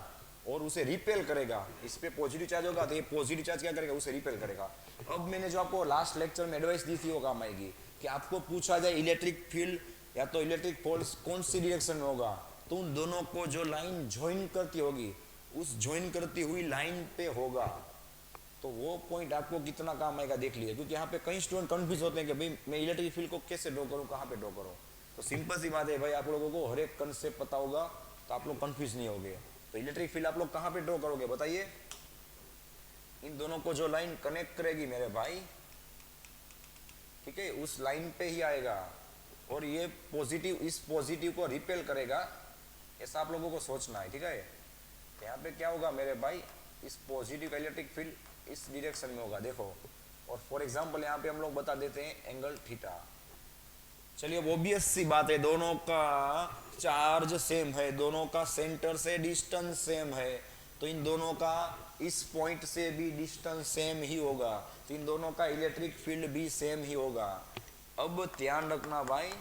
और उसे रिपेल करेगा। इस पे पॉजिटिव चार्ज होगा तो ये पॉजिटिव चार्ज क्या करेगा, उसे रिपेल करेगा। अब मैंने जो आपको लास्ट लेक्चर में एडवाइस दी थी वो काम आएगी कि आपको पूछा जाए इलेक्ट्रिक फील्ड या तो इलेक्ट्रिक फोर्स कौन सी डायरेक्शन में होगा, तो उन दोनों को जो लाइन ज्वाइन करती होगी उस ज्वाइन करती हुई लाइन पे होगा। तो वो पॉइंट आपको कितना काम आएगा देख लीजिए, क्योंकि यहाँ पे कई स्टूडेंट कंफ्यूज होते हैं कि भाई मैं इलेक्ट्रिक फील्ड को कैसे ड्रॉ करूँ, कहाँ पे ड्रॉ करूँ। तो सिंपल सी बात है भाई, आप लोगों को हर एक कंसेप्ट पता होगा तो आप लोग कंफ्यूज नहीं होगे। तो इलेक्ट्रिक फील्ड आप लोग कहाँ पे ड्रॉ करोगे बताइए, इन दोनों को जो लाइन कनेक्ट करेगी मेरे भाई, ठीक है, उस लाइन पे ही आएगा, और ये पॉजिटिव इस पॉजिटिव को रिपेल करेगा, ऐसा आप लोगों को सोचना है, ठीक है। यहाँ पे क्या होगा मेरे भाई, इस पॉजिटिव इलेक्ट्रिक फील्ड इस डायरेक्शन में होगा, देखो। और फॉर एग्जांपल यहाँ पे हम लोग बता देते हैं एंगल थीटा। चलिए अब ऑब्वियस सी बात है, दोनों का चार्ज सेम है, दोनों का सेंटर से डिस्टेंस सेम है, तो इन दोनों का इस पॉइंट से भी डिस्टेंस सेम ही होगा, तो इन दोनों का इलेक्ट्रिक फील्ड भी सेम ही होगा। अब ध्यान रखना भाई,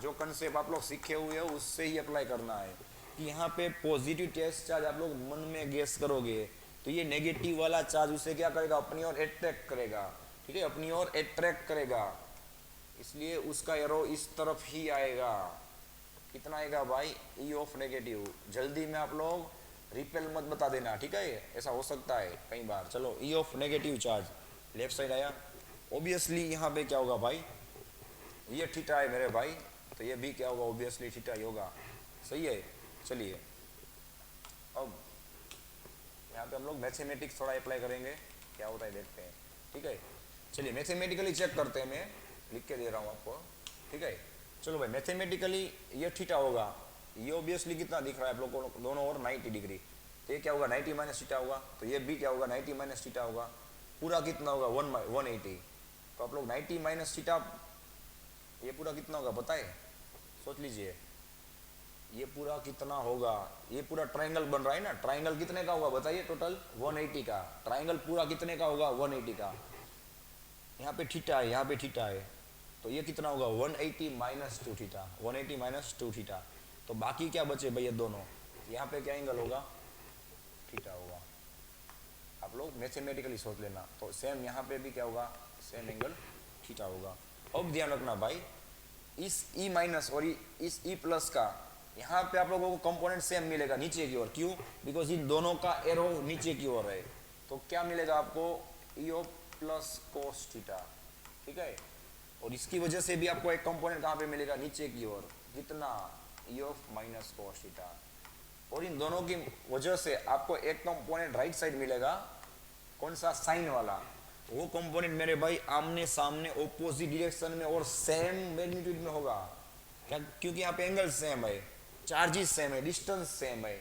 जो कंसेप्ट आप लोग सीखे हुए हो उससे ही अप्लाई करना है कि यहाँ पे पॉजिटिव टेस्ट चार्ज आप लोग मन में गेस करोगे तो ये नेगेटिव वाला चार्ज उसे क्या करेगा, अपनी ओर अट्रैक्ट करेगा, ठीक है, अपनी ओर अट्रैक्ट करेगा, इसलिए उसका एरो इस तरफ ही आएगा। कितना आएगा भाई, ई ऑफ नेगेटिव। जल्दी में आप लोग रिपेल मत बता देना, ठीक है, ऐसा हो सकता है कई बार। चलो ई of negative charge left side आया, ऑब्वियसली यहाँ पे क्या होगा भाई, ये थीटा है मेरे भाई, तो तो ये भी क्या होगा, ऑब्वियसली थीटा ही होगा। सही है। चलिए अब यहाँ पे हम लोग मैथमेटिक्स थोड़ा अप्लाई करेंगे, क्या होता है देखते हैं। ठीक है, चलिए मैथमेटिकली चेक करते हैं, मैं लिख के दे रहा हूँ आपको। ठीक है, चलो भाई मैथमेटिकली ये थीटा होगा, ये ऑब्वियसली कितना दिख रहा है आप लोगों को, दोनों ओर 90 डिग्री, तो ये क्या होगा 90 माइनस थीटा होगा, तो ये भी क्या होगा 90 माइनस थीटा होगा। पूरा कितना होगा 180, तो आप लोग 90 माइनस थीटा, ये पूरा कितना होगा बताए, सोच लीजिए ये पूरा कितना होगा। ये पूरा ट्रायंगल बन रहा है ना, ट्रायंगल कितने का होगा बताइए, टोटल 180 का। ट्रायंगल पूरा कितने का होगा 180 का। यहाँ पे थीटा है, यहाँ पे थीटा है, तो ये कितना होगा 180 माइनस 2 थीटा, 180 माइनस 2 थीटा। तो बाकी क्या बचे भाई, ये दोनों, यहाँ पे क्या एंगल होगा, थीटा होगा। आप लोग मैथमेटिकली सोच लेना, तो सेम यहाँ पे भी क्या होगा, सेम एंगल थीटा होगा। अब ध्यान रखना भाई, इस ई माइनस और इस ई प्लस का यहाँ पे आप लोगों को कंपोनेंट सेम मिलेगा नीचे की ओर, क्यों, बिकॉज इन दोनों का एरो नीचे की ओर है, तो क्या मिलेगा आपको ई ऑफ प्लस कोस थीटा। ठीक है, और इसकी वजह से भी आपको एक कंपोनेंट कहाँ पे मिलेगा, नीचे की ओर, कितना, ई ऑफ माइनस कोस थीटा। और इन दोनों की वजह से आपको एक कंपोनेंट राइट साइड मिलेगा, कौन सा, साइन वाला। वो कंपोनेंट मेरे भाई आमने सामने ऑपोजिट डायरेक्शन में और सेम मैग्नीट्यूड में होगा, क्या, क्योंकि यहाँ पे एंगल सेम है, चार्जेस सेम है, डिस्टेंस सेम है,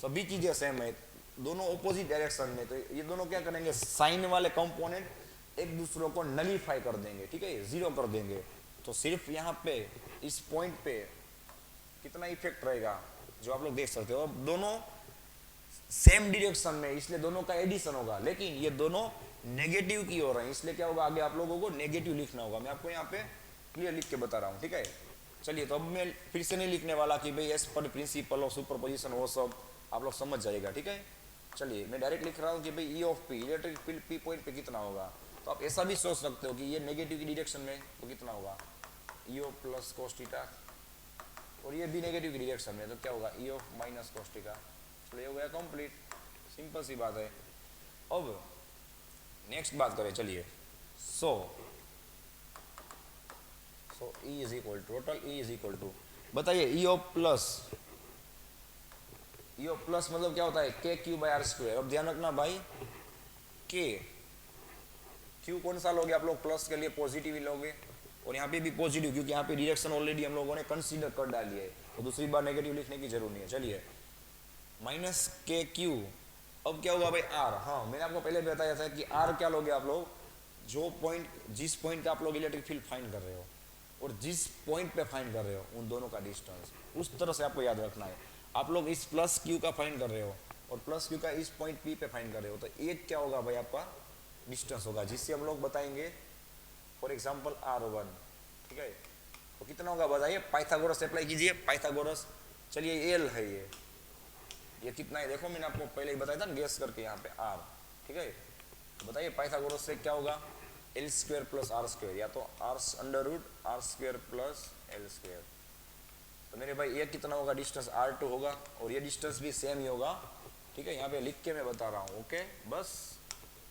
सभी चीजें सेम है, दोनों ऑपोजिट डायरेक्शन में। तो ये दोनों क्या करेंगे, साइन वाले कंपोनेंट एक दूसरे को नलीफाई कर देंगे। ठीक है, जीरो कर देंगे। तो सिर्फ यहाँ पे इस पॉइंट पे कितना इफेक्ट रहेगा जो आप लोग देख सकते हो, अब दोनों सेम डायरेक्शन में, इसलिए दोनों का एडिशन होगा, लेकिन ये दोनों नेगेटिव की ओर है, इसलिए क्या होगा, आगे आप लोगों को नेगेटिव लिखना होगा। मैं आपको यहाँ पे क्लियर लिख के बता रहा हूँ। ठीक है, चलिए तो अब मैं फिर से नहीं लिखने वाला कि भाई एस पर प्रिंसिपल ऑफ सुपरपोजिशन, वो सब आप लोग समझ जाएगा। ठीक है, चलिए मैं डायरेक्ट लिख रहा हूँ कि भाई ई of P, electric field P point पे कितना होगा। तो आप ऐसा भी सोच सकते हो कि ये नेगेटिव की डायरेक्शन में तो कितना होगा, ई ऑफ प्लस कोस थीटा, और ये भी नेगेटिव की डायरेक्शन में तो क्या होगा, ई ऑफ माइनस कोस थीटा। चलो ये हो गया कंप्लीट, सिंपल सी बात है। अब नेक्स्ट बात करें, चलिए so E is equal to, total E is equal to, बताइए E of plus, E of plus मतलब क्या होता है, के क्यू बाई आर स्क्वायर। अब ध्यान रखना भाई, के क्यू कौन सा लोगे आप लोग, प्लस के लिए पॉजिटिव ही लोगे, और यहाँ पे भी पॉजिटिव, क्योंकि यहाँ पे डायरेक्शन ऑलरेडी हम लोगों ने कंसीडर कर डाली है, तो दूसरी बार नेगेटिव लिखने की जरूरत नहीं है। चलिए माइनस के क्यू, अब क्या होगा भाई आर। हाँ मैंने आपको पहले बताया था कि आर क्या लोगे आप लोग, जो पॉइंट, जिस पॉइंट का आप लोग इलेक्ट्रिक फील्ड फाइंड कर रहे हो और जिस पॉइंट पे फाइंड कर रहे हो उन दोनों का डिस्टेंस, उस तरह से आपको याद रखना है। आप लोग इस प्लस क्यू का फाइंड कर रहे हो और प्लस क्यू का इस पॉइंट पी पे फाइंड कर रहे हो, तो एक क्या होगा भाई आपका डिस्टेंस होगा, जिससे हम लोग बताएंगे फॉर एग्जाम्पल R1। ठीक है, तो कितना होगा बताइए, पाइथागोरस अप्लाई कीजिए, पाइथागोरस। चलिए एल है ये कितना है देखो, मैंने आपको पहले ही बताया था ना गेस करके यहाँ पे आर। ठीक है, तो बताइए पाइथागोरस से क्या होगा, L square plus R square, या तो R under root R square plus L square. तो मेरे भाई ये कितना होगा, डिस्टेंस R2 होगा, और ये डिस्टेंस भी सेम ही होगा। ठीक है, यहाँ पे लिख के मैं बता रहा हूँ। ओके, बस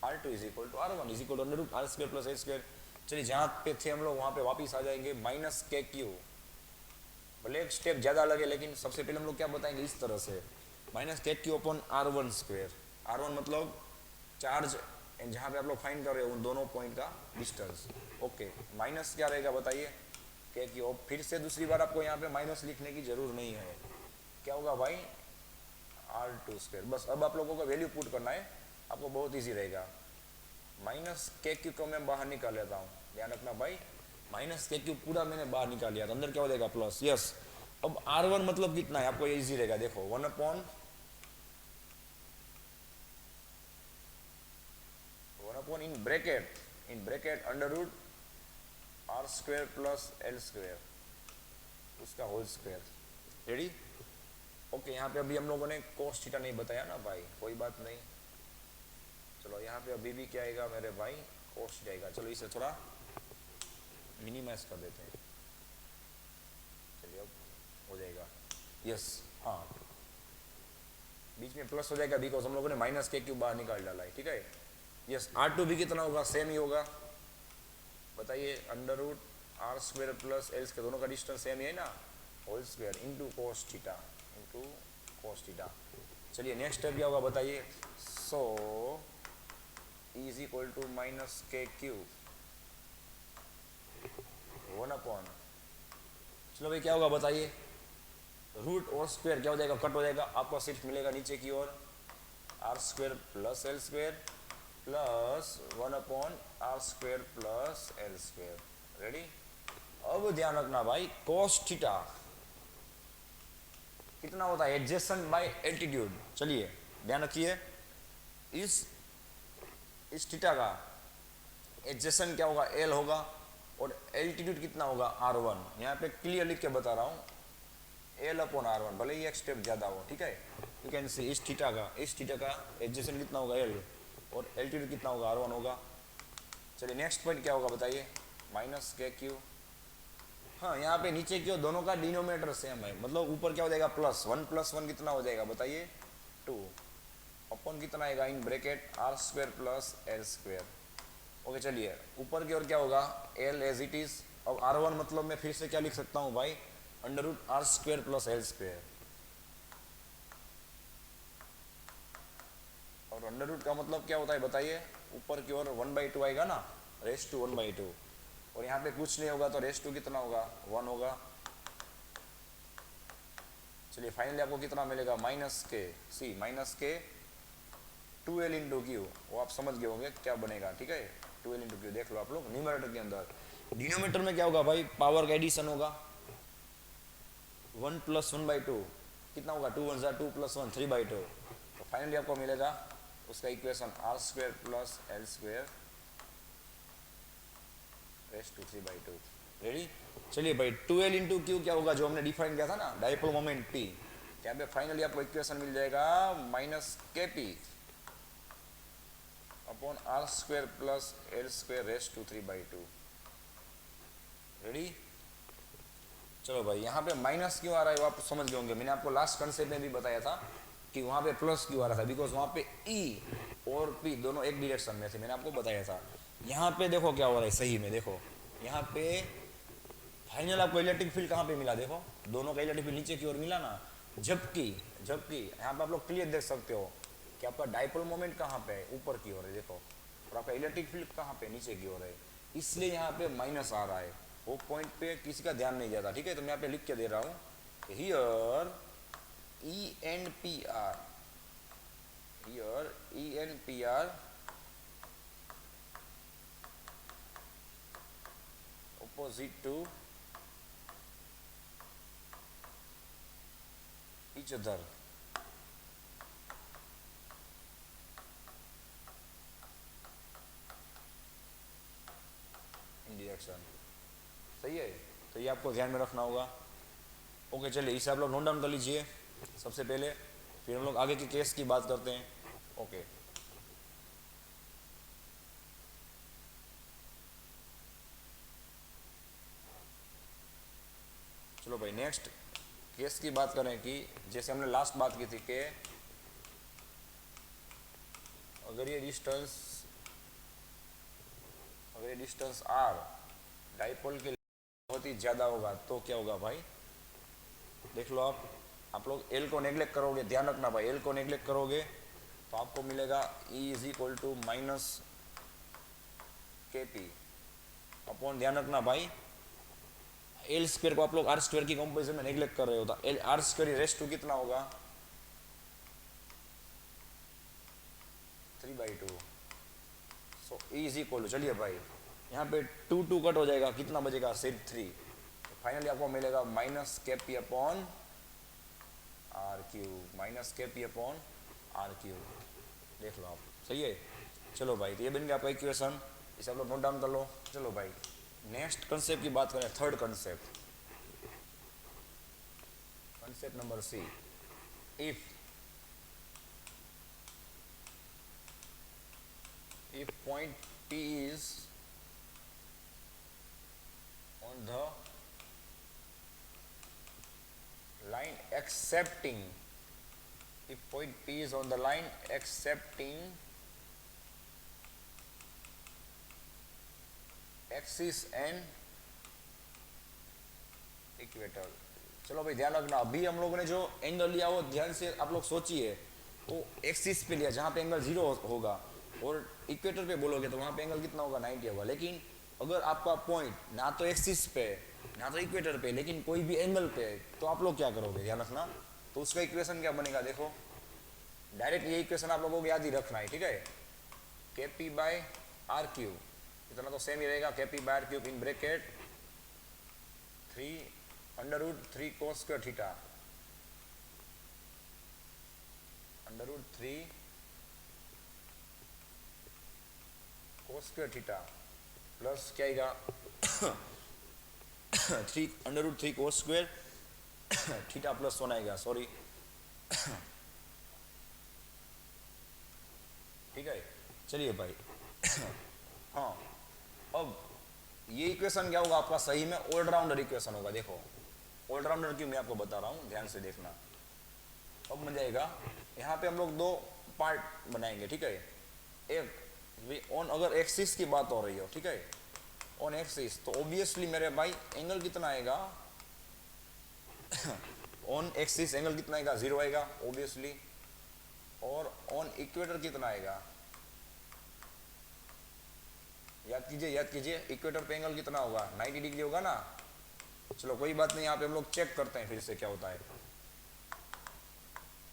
R2 is equal to R1 is equal to under root R square plus L square. चलिए जहाँ पे थे हम लोग वहाँ पे वापिस आ जाएंगे, माइनस के क्यू, भले एक स्टेप ज़्यादा लगे लेकिन सबसे पहले हम लोग क्या बताएंगे, इस तरह से माइनस के Q upon R1 square. R1 मतलब चार्ज, जहाँ पे आप लोग फाइंड कर रहे हो उन दोनों पॉइंट का डिस्टेंस। ओके, माइनस क्या रहेगा बताइए, के क्यू। फिर से दूसरी बार आपको यहाँ पे माइनस लिखने की जरूरत नहीं है, क्या होगा भाई R2 स्क्वायर। बस अब आप लोगों को वैल्यू पुट करना है, आपको बहुत ईजी रहेगा। माइनस के क्यू को मैं बाहर निकाल लेता हूँ, ध्यान रखना भाई, माइनस के क्यू पूरा मैंने बाहर निकाल लिया, तो अंदर क्या हो जाएगा प्लस। यस, अब R1 मतलब कितना है आपको ये इजी रहेगा, देखो 1 upon in bracket under root R square plus L square, उसका होल स्क्वायर। रेडी? ओके, यहाँ पे अभी हम लोगों ने कोस थीटा नहीं बताया ना भाई, कोई बात नहीं। चलो यहाँ पे अभी भी क्या आएगा मेरे भाई, कोस थीटा आएगा। चलो इसे थोड़ा मिनिमाइज कर देते हैं, चलिए अब हो जाएगा। यस, हाँ बीच में प्लस हो जाएगा बिकॉज हम लोगों ने माइनस के क्यू बाहर निकाल डाला है। ठीक है, यस, R2 भी कितना होगा, सेम ही होगा, बताइए under root R square plus L square, दोनों का डिस्टेंस सेम ही है ना, whole square into cos theta into cos theta. चलिए नेक्स्ट स्टेप क्या होगा बताइए। So is equal to minus K cube 1/, चलो भाई क्या होगा बताइए, रूट और स्क्वायर क्या हो जाएगा, कट हो जाएगा, आपको सिर्फ मिलेगा नीचे की ओर R square plus L square plus 1/r square plus L square. Ready. अब ध्यान रखना भाई, cos थीटा कितना होता है, एडजेसेंट बाय एल्टीट्यूड। चलिए ध्यान रखिए, इस थीटा का एडजेसेंट क्या होगा, एल होगा, और एल्टीट्यूड कितना होगा r1। यहाँ पे क्लियर लिख के बता रहा हूँ, L/r1, भले ही एक स्टेप ज्यादा हो, ठीक है। यू कैन सी इस थीटा का एडजेसेंट कितना होगा L, और एल्टीट्यूड कितना होगा r1 होगा। चलिए नेक्स्ट पॉइंट क्या होगा बताइए, माइनस के क्यू। हाँ यहाँ पे नीचे की ओर दोनों का डिनोमिनेटर सेम है, मतलब ऊपर क्या हो जाएगा प्लस 1 + 1 कितना हो जाएगा बताइए 2, अपन कितना आएगा in bracket R square plus L square. Okay चलिए ऊपर की ओर क्या होगा एल एज इट इज। अब r1 मतलब मैं फिर से क्या लिख सकता हूँ भाई, √r square plus L square, और √ का मतलब क्या होता है बताइए, ऊपर की ओर 1/2 आएगा ना, रेस टू 1/2, और यहाँ पे कुछ नहीं होगा तो रेस टू कितना होगा 1 होगा। चलिए फाइनली आपको कितना मिलेगा, माइनस के 2l इंटू क्यू, वो आप समझ गए होंगे क्या बनेगा, ठीक है। 2l इंटू क्यू देख लो आप लोग न्यूमरेटर के अंदर। डिनोमिनेटर में क्या होगा भाई, पावर का एडिशन होगा, 1 + 1/2 कितना होगा, 2 × 1 = 2 + 1 3/2। तो फाइनली आपको मिलेगा उसका equation R square plus L square raise to 3/2। Ready. चलिए भाई 2l इंटू क्यू क्या होगा, जो हमने डिफाइन किया था ना डाइपोल मोमेंट P, यहाँ पे फाइनली आपको इक्वेशन मिल जाएगा -kp upon R square plus L square raise to 3/2। Ready. चलो भाई यहाँ पे माइनस क्यों आ रहा है वो आप समझ गए होंगे, मैंने आपको लास्ट कंसेप्ट में भी बताया था कि वहाँ पे प्लस क्यों आ रहा था, बिकॉज वहाँ पे E और P दोनों एक डायरेक्शन में थे, मैंने आपको बताया था। यहाँ पे देखो क्या हो रहा है, सही में देखो यहाँ पे फाइनल आपको इलेक्ट्रिक फील्ड कहाँ पे मिला, देखो दोनों का इलेक्ट्रिक फील्ड नीचे की ओर मिला ना, जबकि यहाँ पे आप लोग क्लियर देख सकते हो कि आपका डाइपोल मोमेंट कहाँ पे है, ऊपर की ओर है देखो, और आपका इलेक्ट्रिक फील्ड कहाँ पे, नीचे की ओर है, इसलिए यहाँ पे माइनस आ रहा है। वो पॉइंट पे किसी का ध्यान नहीं जाता, ठीक है। तो मैं यहाँ पे लिख के दे रहा हूँ, here ENPR opposite to each other, in direction। सही है, तो ये आपको ध्यान में रखना होगा। ओके चलिए इसे आप लोग नोट डाउन कर लीजिए सबसे पहले, फिर हम लोग आगे के केस की बात करते हैं। ओके चलो भाई नेक्स्ट केस की बात करें कि जैसे हमने लास्ट बात की थी कि अगर ये डिस्टेंस r डाइपोल के बहुत ही ज़्यादा होगा तो क्या होगा भाई, देख लो आप लोग L को नेग्लेक्ट करोगे, ध्यान रखना भाई L को नेग्लेक्ट करोगे तो आपको मिलेगा E = -kp अपॉन, ध्यान रखना भाई एल स्क्वायर को आप लोग आर स्क्वायर की कंपेरिजन में नेग्लेक्ट कर रहे हो, तो L R square raise to कितना होगा 3/2। सो E चलिए भाई यहाँ पे 2 कट हो जाएगा, कितना बचेगा सिर्फ 3। तो फाइनली आपको मिलेगा -kp अपॉन r3, देख लो आप, सही है। चलो भाई तो ये बन गया आपका इक्वेशन, इसे आप लोग नोट डाउन कर लो। चलो भाई नेक्स्ट कंसेप्ट की बात करें, third concept number C। if point P is on the line accepting axis and equator. चलो भाई ध्यान रखना, अभी हम लोगों ने जो एंगल लिया वो ध्यान से आप लोग सोचिए, वो एक्सिस पे लिया जहाँ पे एंगल 0 होगा, और इक्वेटर पे बोलोगे तो वहाँ पे एंगल कितना होगा, 90 होगा। लेकिन अगर आपका पॉइंट ना तो एक्सिस पे ना तो इक्वेटर पे, लेकिन कोई भी एंगल पे, तो आप लोग क्या करोगे, ध्यान रखना। तो उसका इक्वेशन क्या बनेगा, देखो डायरेक्ट ये इक्वेशन आप लोगों को याद ही रखना है, ठीक है। के पी बाय आर क्यूब, इतना तो सेम ही रहेगा, K P by R cube in bracket 3 √ 3 cos square theta, √3 cos square theta plus क्या आएगा 3 √3 cos स्क्वायर थीटा प्लस 1 आएगा, सॉरी ठीक है। चलिए भाई हाँ, अब ये इक्वेशन क्या होगा आपका, सही में ऑलराउंडर इक्वेशन होगा। देखो ऑलराउंडर क्यों मैं आपको बता रहा हूँ, ध्यान से देखना, अब मजा आएगा। यहाँ पे हम लोग दो पार्ट बनाएंगे, ठीक है। एक ऑन अगर एक्सिस की बात हो रही हो, ठीक है, ऑन एक्सिस, तो ऑब्वियसली मेरे भाई एंगल कितना आएगा ऑन एक्सिस एंगल कितना आएगा, 0 आएगा ऑब्वियसली। और ऑन इक्वेटर कितना आएगा, याद कीजिए इक्वेटर पे एंगल कितना होगा, 90 डिग्री होगा ना। चलो कोई बात नहीं, यहाँ पे हम लोग चेक करते हैं फिर से क्या होता है।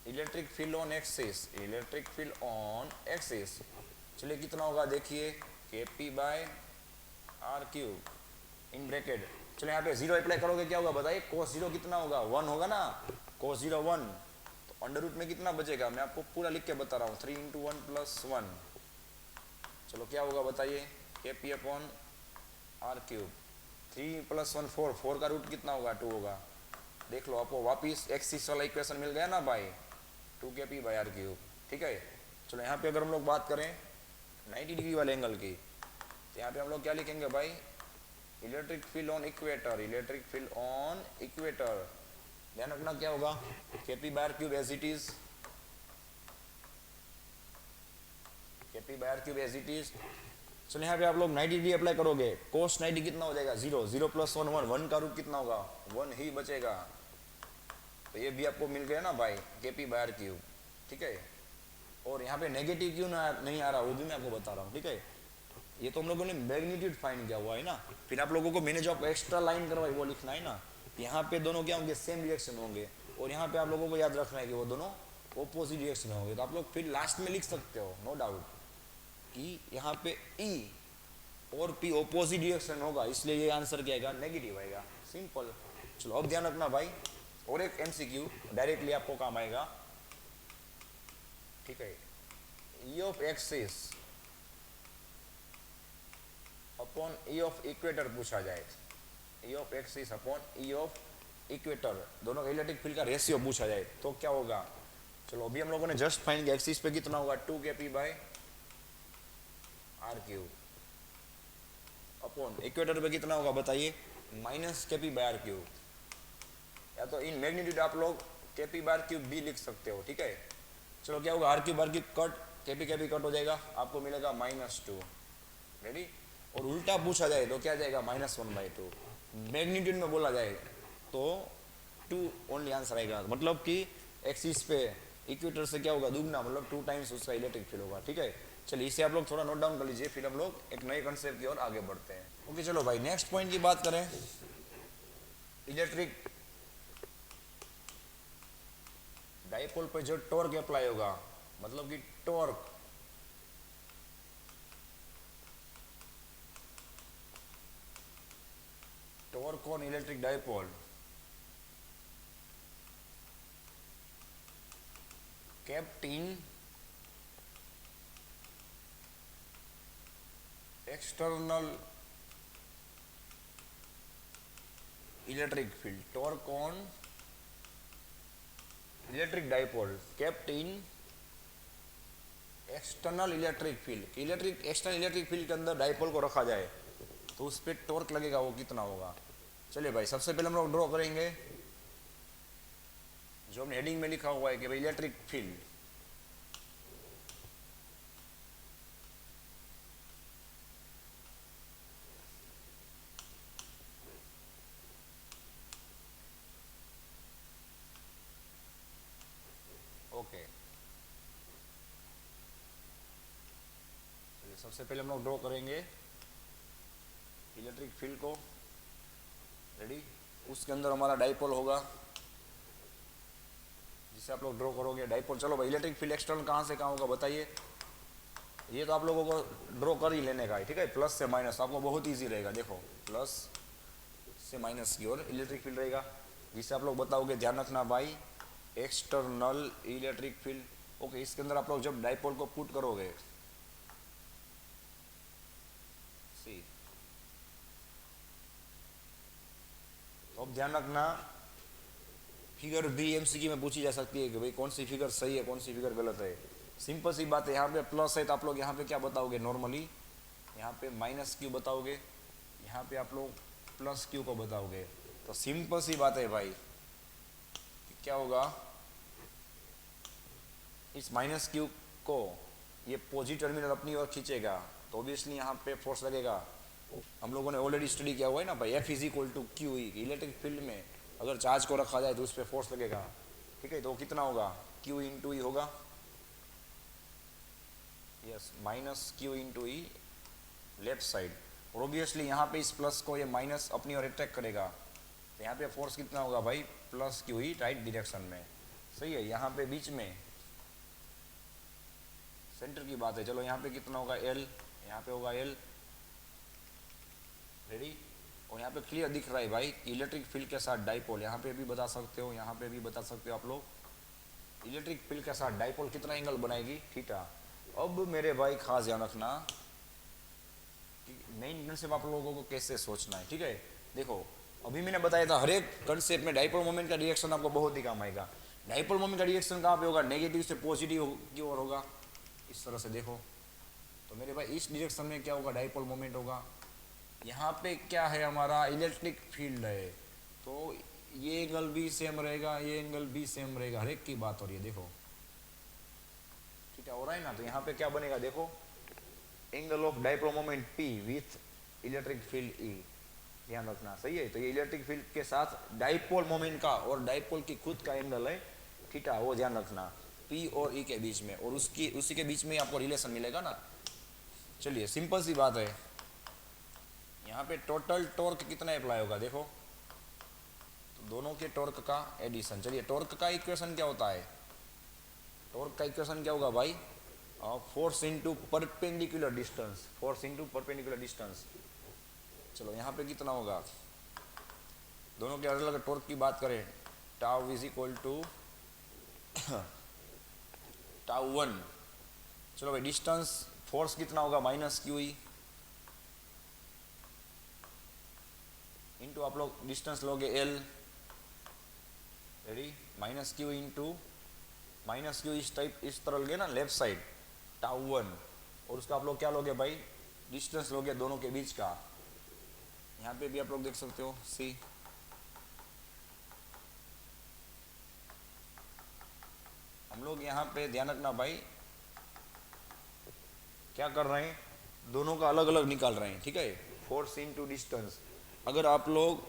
Electric field on axis, electric field on axis, चलिए कितना होगा देखिए, K P by R cube in bracket. चलो यहाँ पे 0 अप्लाई करोगे क्या होगा बताइए, cos 0 कितना होगा, 1 होगा ना, cos 0 1, तो अंडर रूट में कितना बचेगा, मैं आपको पूरा लिख के बता रहा हूँ, 3 × 1 + 1। चलो क्या होगा बताइए, के पी अपॉन आर क्यूब, 3 + 1 4, 4 का रूट कितना होगा, 2 होगा। देख लो आपको वापिस एक्सिस वाला इक्वेशन मिल गया ना भाई, 2 K P by R cube, ठीक है। चलो यहाँ पे अगर हम लोग बात करें 90 डिग्री वाले एंगल की, तो यहाँ पे हम लोग क्या लिखेंगे भाई, electric field on equator, electric field on equator, ध्यान रखना क्या होगा, K P by R cube as it is, K P by R cube as it is. चलो यहाँ पे आप लोग 90 डिग्री अप्लाई करोगे, cos 90 कितना हो जाएगा, 0, 0 + 1 1, 1 का रूट कितना होगा, 1 ही बचेगा। तो ये भी आपको मिल गया ना भाई, के पी बाय आर क्यूब, ठीक है। और यहाँ पे नेगेटिव क्यों नहीं आ रहा वो भी मैं आपको बता रहा हूँ, ठीक है। ये तो हम लोगों ने मैग्नीट्यूड फाइंड किया हुआ है ना, फिर आप लोगों को मैंने जो आपको एक्स्ट्रा लाइन करवाई वो लिखना है ना। यहाँ पे दोनों क्या होंगे, सेम रिएक्शन होंगे, और यहाँ पे आप लोगों को याद रखना है कि वो दोनों ऑपोजिट रिएक्शन होंगे। तो आप लोग फिर लास्ट में लिख सकते हो नो डाउट कि यहाँ पे E और P ऑपोजिट रिएक्शन होगा, इसलिए ये आंसर क्या आएगा, नेगेटिव आएगा, सिंपल। चलो अब ध्यान रखना भाई, और एक एमसीक्यू डायरेक्टली आपको काम आएगा, ठीक है। E of axis upon E of equator पूछा जाए, E of axis upon E of equator, दोनों का इलेक्ट्रिक फील्ड का रेशियो पूछा जाए तो क्या होगा। चलो अभी हम लोगों ने जस्ट फाइंड किया, एक्सिस पे कितना होगा, 2 K P by R cube, upon equator पे कितना होगा बताइए, माइनस के पी बाय आर क्यूब, या तो इन मैग्नीट्यूड आप लोग के पी बाय आर क्यूब भी लिख सकते हो, ठीक है। चलो क्या होगा, आर क्यूब कट, के पी कट हो जाएगा, आपको मिलेगा -2, रेडी। और उल्टा पूछा जाए तो क्या जाएगा, -1/2, मैग्नीट्यूड में बोला जाए तो 2 ओनली आंसर आएगा, मतलब कि एक्सिस पे इक्वेटर से क्या होगा, दुगना, मतलब 2 टाइम्स उसका इलेक्ट्रिक फील्ड होगा, ठीक है। चलिए इसे आप लोग थोड़ा नोट डाउन कर लीजिए, फिर हम लोग एक नए कंसेप्ट की ओर आगे बढ़ते हैं। ओके चलो भाई नेक्स्ट पॉइंट की बात करें, इलेक्ट्रिक डाइपोल पे जो टॉर्क अप्लाई होगा, मतलब कि torque on electric dipole, kept in external electric field, torque on electric dipole kept in external electric field, external electric field के अंदर डाइपोल को रखा जाए तो उस पर टॉर्क लगेगा, वो कितना होगा। चलिए भाई सबसे पहले हम लोग ड्रॉ करेंगे जो हमने हेडिंग में लिखा हुआ है कि भाई इलेक्ट्रिक फील्ड, ओके, सबसे पहले हम लोग ड्रॉ करेंगे इलेक्ट्रिक फील्ड को। रेडी, उसके अंदर हमारा डाइपोल होगा जिसे आप लोग ड्रॉ करोगे डाइपोल। चलो भाई, इलेक्ट्रिक फील्ड एक्सटर्नल कहाँ से कहाँ होगा बताइए। ये तो आप लोगों को ड्रॉ कर ही लेने का है, ठीक है। प्लस से माइनस आपको बहुत इजी रहेगा। देखो, प्लस से माइनस की ओर इलेक्ट्रिक फील्ड रहेगा, जिसे आप लोग बताओगे, ध्यान रखना भाई, एक्सटर्नल इलेक्ट्रिक फील्ड। ओके, इसके अंदर आप लोग जब डाइपोल को पुट करोगे, सी, तो अब ध्यान रखना, फिगर भी एमसीक्यू में पूछी जा सकती है कि भाई कौन सी फिगर सही है, कौन सी फिगर गलत है। सिंपल सी बात है, यहाँ पे प्लस है तो आप लोग यहाँ पे क्या बताओगे, नॉर्मली यहाँ पे माइनस क्यू बताओगे, यहाँ पे आप लोग प्लस क्यू को बताओगे। तो सिंपल सी बात है भाई, क्या होगा, इस माइनस क्यू को ये पॉजिटिव टर्मिनल अपनी ओर खींचेगा, तो ऑब्वियसली यहाँ पे फोर्स लगेगा। हम लोगों ने ऑलरेडी स्टडी किया हुआ है ना भाई, F is equal to Q E. Electric field में अगर चार्ज को रखा जाए तो उस पर फोर्स लगेगा, ठीक है। तो कितना होगा, क्यू इंटू ई होगा, यस, माइनस क्यू इंटू ई लेफ्ट साइड। और ऑब्वियसली यहाँ पे इस प्लस को ये माइनस अपनी ओर अट्रैक्ट करेगा, तो यहाँ पे फोर्स कितना होगा भाई, plus Q E right direction में। सही है, यहाँ पे बीच में सेंटर की बात है। चलो यहाँ पे कितना होगा, एल, यहाँ पे होगा एल। रेडी, और यहाँ पे क्लियर दिख रहा है भाई, इलेक्ट्रिक फील्ड के साथ डाइपोल, यहाँ पे भी बता सकते हो, यहाँ पे भी बता सकते हो आप लोग। इलेक्ट्रिक फील्ड के साथ डाइपोल कितना एंगल बनाएगी, थीटा। अब मेरे भाई खास ध्यान रखना कि मेन कंसेप्ट आप लोगों को कैसे सोचना है, ठीक है। देखो, अभी मैंने बताया था हर एक कंसेप्ट में डाइपोल मोमेंट का रिएक्शन आपको बहुत ही काम आएगा। डाइपोल मोमेंट का रिएक्शन कहाँ पे होगा, नेगेटिव से पॉजिटिव की ओर होगा, इस तरह से देखो। तो मेरे भाई इस डायरेक्शन में क्या होगा, डाइपोल मोमेंट होगा। यहाँ पे क्या है, हमारा इलेक्ट्रिक फील्ड है, तो ये एंगल भी सेम रहेगा, ये एंगल भी सेम रहेगा, हर एक की बात हो रही है। देखो ठीक है, हो रहा है ना। तो यहाँ पे क्या बनेगा, देखो, angle of dipole moment P with electric field E, ध्यान रखना। सही है, तो ये इलेक्ट्रिक फील्ड के साथ डाइपोल मोमेंट का और डाइपोल की खुद का एंगल है थीटा, वो ध्यान रखना, P और E के बीच में, और उसी के बीच में आपको रिलेशन मिलेगा ना। चलिए, सिंपल सी बात है, यहाँ पे टोटल टॉर्क कितना अप्लाई होगा, देखो, तो दोनों के टॉर्क का एडिशन। चलिए, टॉर्क का इक्वेशन क्या होता है, टॉर्क का इक्वेशन क्या होगा भाई, force into perpendicular distance, force into perpendicular distance. चलो, यहाँ पे कितना होगा, दोनों के अलग अलग टॉर्क की बात करें, tau is equal to tau 1। चलो भाई, डिस्टेंस, फोर्स कितना होगा, माइनस क्यू ई, इंटू आप लोग डिस्टेंस लोगे L. Ready, minus Q into minus Q इस टाइप, इस तरह लोगे ना, लेफ्ट साइड, टाउ 1, और उसका आप लोग क्या लोगे भाई, डिस्टेंस लोगे दोनों के बीच का। यहाँ पे भी आप लोग देख सकते हो, सी, हम लोग यहाँ पे ध्यान रखना भाई, क्या कर रहे हैं, दोनों का अलग अलग निकाल रहे हैं, ठीक है। फोर्स इनटू डिस्टेंस, अगर आप लोग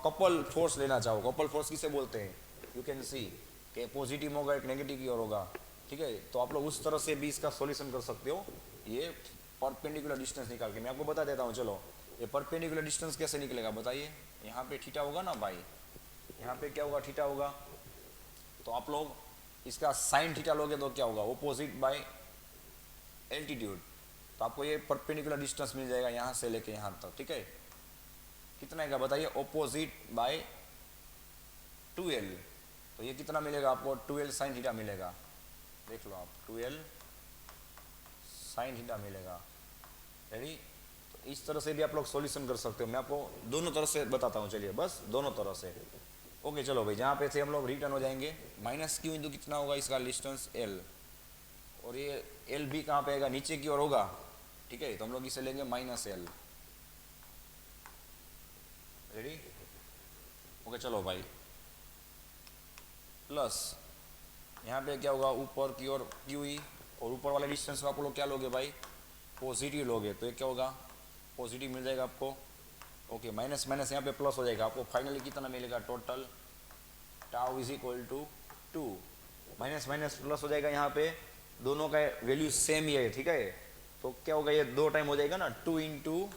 कपल फोर्स लेना चाहो, कपल फोर्स किसे बोलते हैं, यू कैन सी कि पॉजिटिव होगा, एक नेगेटिव की ओर होगा, ठीक है। तो आप लोग उस तरह से भी इसका सॉल्यूशन कर सकते हो, ये परपेंडिकुलर डिस्टेंस निकाल के। मैं आपको बता देता हूँ, चलो, ये परपेंडिकुलर डिस्टेंस कैसे निकलेगा बताइए। यहाँ पे थीटा होगा ना भाई, यहाँ पे क्या होगा, थीटा होगा, तो आप लोग इसका साइन थीटा लोगे तो क्या होगा, ऑपोजिट बाय एल्टीट्यूड, तो आपको ये परपेंडिकुलर डिस्टेंस मिल जाएगा यहाँ से लेके यहाँ तक, ठीक है। कितना है बताइए, ऑपोजिट बाय 2l, तो ये कितना मिलेगा आपको, 2l साइन थीटा मिलेगा। देख लो आप, 2l साइन थीटा मिलेगा। रेडी, तो इस तरह से भी आप लोग सॉल्यूशन कर सकते हो। मैं आपको दोनों तरह से बताता हूँ, चलिए, बस दोनों तरह से। ओके, चलो भाई, जहाँ पे से हम लोग रिटर्न हो जाएंगे, माइनस क्यू इंटू कितना होगा, इसका डिस्टेंस l, और ये l भी कहाँ पे आएगा, नीचे की ओर होगा, ठीक है। तो हम लोग इसे लेंगे माइनस l। रेडी, ओके, चलो भाई, प्लस यहाँ पे क्या होगा, ऊपर की ओर क्यू ई, और ऊपर वाले डिस्टेंस को आप लोग क्या लोगे भाई, पॉजिटिव लोगे, तो ये क्या होगा, पॉजिटिव मिल जाएगा आपको। ओके, माइनस माइनस यहाँ पे प्लस हो जाएगा, आपको फाइनली कितना मिलेगा, total tau is equal to 2। Minus minus plus हो जाएगा, यहाँ पे दोनों का वैल्यू सेम ही है, ठीक है। तो क्या होगा, ये 2 टाइम हो जाएगा ना, 2 into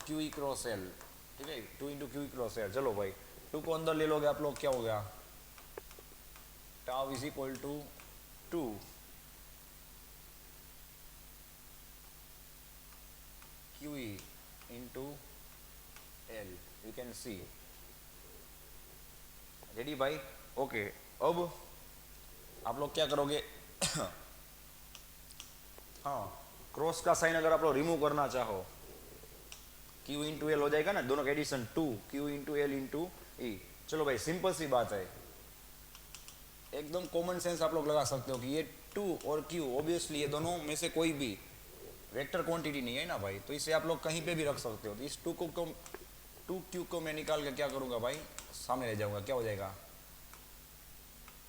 Q E cross L, ठीक है, 2 into Q E cross L. चलो भाई 2 को अंदर ले लोगे आप लोग, क्या हो गया, tau is equal to 2 Q E into L, you can see. Ready भाई, ओके। अब आप लोग क्या करोगे हाँ, क्रॉस का साइन अगर आप लोग रिमूव करना चाहो, क्यू इंटू एल हो जाएगा ना, दोनों का addition 2 Q into L into E. चलो भाई सिंपल सी बात है, एकदम कॉमन सेंस आप लोग लगा सकते हो कि ये 2 और क्यू ऑब्वियसली ये दोनों में से कोई भी वेक्टर क्वांटिटी नहीं है ना भाई, तो इसे आप लोग कहीं पे भी रख सकते हो। तो इस 2 क्यू को मैं निकाल के क्या करूँगा भाई, सामने ले जाऊँगा, क्या हो जाएगा,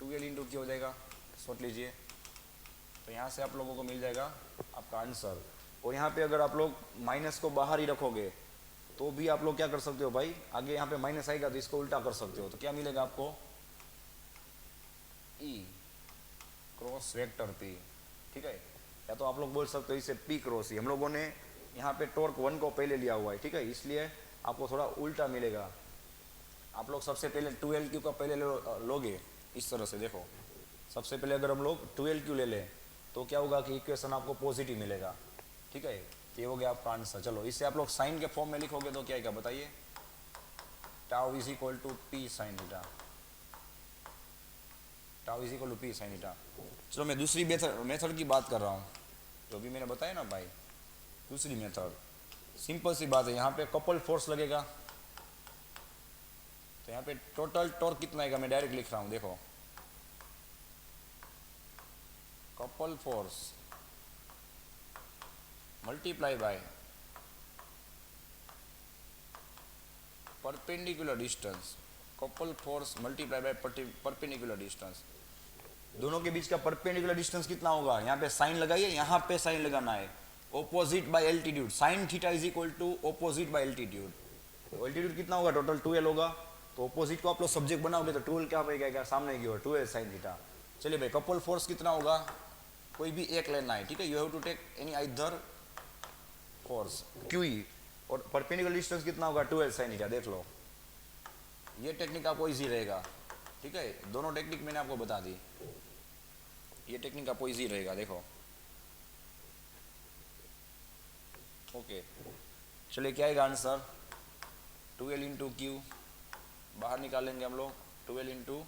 2l इंटू क्यू हो जाएगा, सोच लीजिए। तो यहाँ से आप लोगों को मिल जाएगा आपका आंसर। और यहाँ पे अगर आप लोग माइनस को बाहर ही रखोगे तो भी आप लोग क्या कर सकते हो भाई, आगे यहाँ पे माइनस आएगा तो इसको उल्टा कर सकते हो। तो क्या मिलेगा आपको, ई क्रॉस वेक्टर पी, ठीक है। या तो आप लोग बोल सकते हो इसे पी क्रॉस ई। हम लोगों ने यहाँ पे टॉर्क 1 को पहले लिया हुआ है, ठीक है, इसलिए आपको थोड़ा उल्टा मिलेगा। आप लोग सबसे पहले 2l क्यू का पहले लोगे इस तरह से, देखो सबसे पहले अगर हम लोग 2l क्यू ले लें तो क्या होगा कि इक्वेशन आपको पॉजिटिव मिलेगा, ठीक है। ये हो गया आपका आंसर। चलो इसे आप लोग साइन के फॉर्म में लिखोगे तो क्या है, क्या बताइए, tau is equal to P sine theta, tau is equal to P sine theta. चलो मैं दूसरी मेथड की बात कर रहा हूँ, जो भी मैंने बताया ना भाई, दूसरी मेथड सिंपल सी बात है। यहाँ पे कपल फोर्स लगेगा, तो यहाँ पे टोटल टॉर्क कितना आएगा, मैं डायरेक्ट लिख रहा हूँ, देखो couple force multiply by perpendicular distance, couple force multiply by perpendicular distance. दोनों के बीच का परपेंडिकुलर डिस्टेंस कितना होगा, यहाँ पे साइन लगाइए, यहाँ पे साइन लगाना है, opposite by altitude, sine theta is equal to opposite by altitude. तो एल्टीट्यूड कितना होगा, टोटल 2l होगा, तो ऑपोजिट को आप लोग सब्जेक्ट बनाओगे तो 2l क्या होगा, सामने की ओर 2l साइन थीटा। चलिए भाई कपल फोर्स कितना होगा, कोई भी एक लेना है, ठीक है, you have to take any either force QE, और परपेंडिकुलर डिस्टेंस कितना होगा, 2l साइन थीटा। देख लो ये टेक्निक आपको इजी रहेगा, ठीक है, दोनों टेक्निक मैंने आपको बता दी, ये टेक्निक आपको इजी रहेगा, देखो ओके। चलिए क्या आएगा आंसर, 2l इंटू क्यू, बाहर निकालेंगे हम लोग, 2l इंटू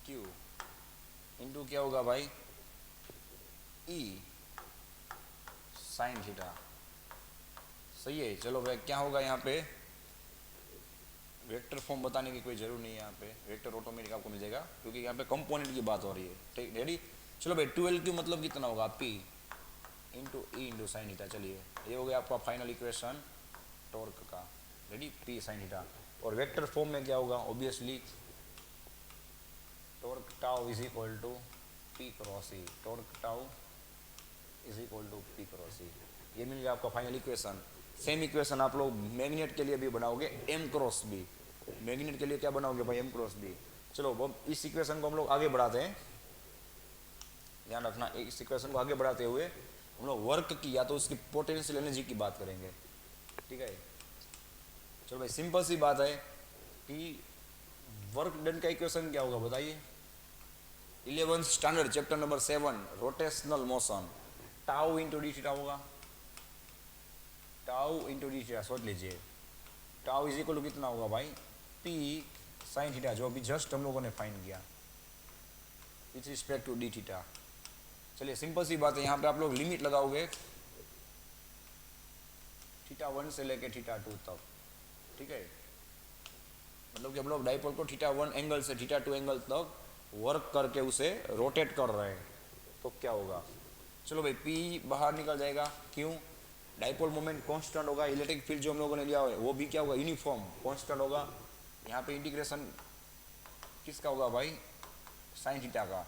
क्यू इंटू क्या होगा भाई, ई साइन थीटा, सही है। चलो भाई क्या होगा, यहाँ पे वेक्टर फॉर्म बताने की कोई जरूर नहीं है, यहाँ पे वेक्टर ऑटोमेटिक आपको मिल जाएगा क्योंकि यहाँ पे कंपोनेंट की बात हो रही है, ठीक, रेडी। चलो भाई 2l क्यू मतलब कितना होगा, P into E into sine theta. चलिए ये हो गया आपका फाइनल इक्वेशन टॉर्क का, रेडी, पी साइन थीटा। और वेक्टर फॉर्म में क्या होगा, obviously torque tau is equal to P cross E, torque tau is equal to P cross E, ये मिल गया आपका फाइनल इक्वेशन। सेम इक्वेशन आप लोग मैग्नेट के लिए भी बनाओगे, एम क्रॉस बी, मैग्नेट के लिए क्या बनाओगे भाई, एम क्रॉस बी। चलो अब इस इक्वेशन को हम लोग आगे बढ़ाते हैं, ध्यान रखना, इस इक्वेशन को आगे बढ़ाते हुए हम लोग वर्क की या तो उसकी पोटेंशियल एनर्जी की बात करेंगे, ठीक है। चलो भाई सिंपल सी बात है कि वर्क डन का इक्वेशन क्या होगा बताइए, 11th standard chapter number 7 rotational motion, tau into D theta होगा, टाउ इंटू डी थीटा, सोच लीजिए टाउ इज इक्वल टू कितना होगा भाई, पी साइन थीटा, जो अभी जस्ट हम लोगों ने फाइंड किया with respect to D theta. चलिए सिंपल सी बात है, यहाँ पे आप लोग लिमिट लगाओगे θ1 से लेके θ2 तक, ठीक है, मतलब कि हम लोग डाइपोल को θ1 एंगल से θ2 एंगल तक वर्क करके उसे रोटेट कर रहे हैं, तो क्या होगा। चलो भाई P बाहर निकल जाएगा, क्यों, डाइपोल मोमेंट कांस्टेंट होगा, इलेक्ट्रिक फील्ड जो हम लोगों ने लिया है वो भी क्या होगा, यूनिफॉर्म कांस्टेंट होगा। यहाँ पे इंटीग्रेशन किसका होगा भाई, साइन थीटा का।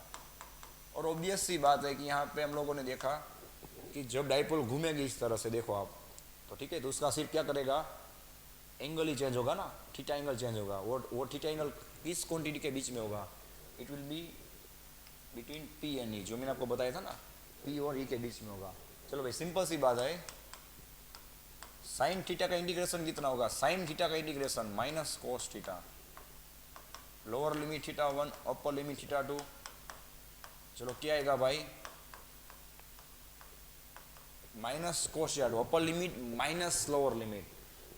और ऑब्वियस सी बात है कि यहाँ पे हम लोगों ने देखा कि जब डाइपोल घूमेगी इस तरह से, देखो आप, तो ठीक है, तो उसका सिर्फ क्या करेगा, एंगल ही चेंज होगा ना, थीटा एंगल चेंज होगा। वो थीटा एंगल किस क्वांटिटी के बीच में होगा? It will be between P and E, जो मैंने आपको बताया था ना, पी और ई के बीच में होगा। चलो भाई सिंपल सी बात है, साइन थीटा का इंटीग्रेशन कितना होगा? साइन थीटा का integration minus cos theta, lower limit theta 1 upper limit theta 2। चलो क्या आएगा भाई? Minus cos theta 2 upper limit minus lower limit,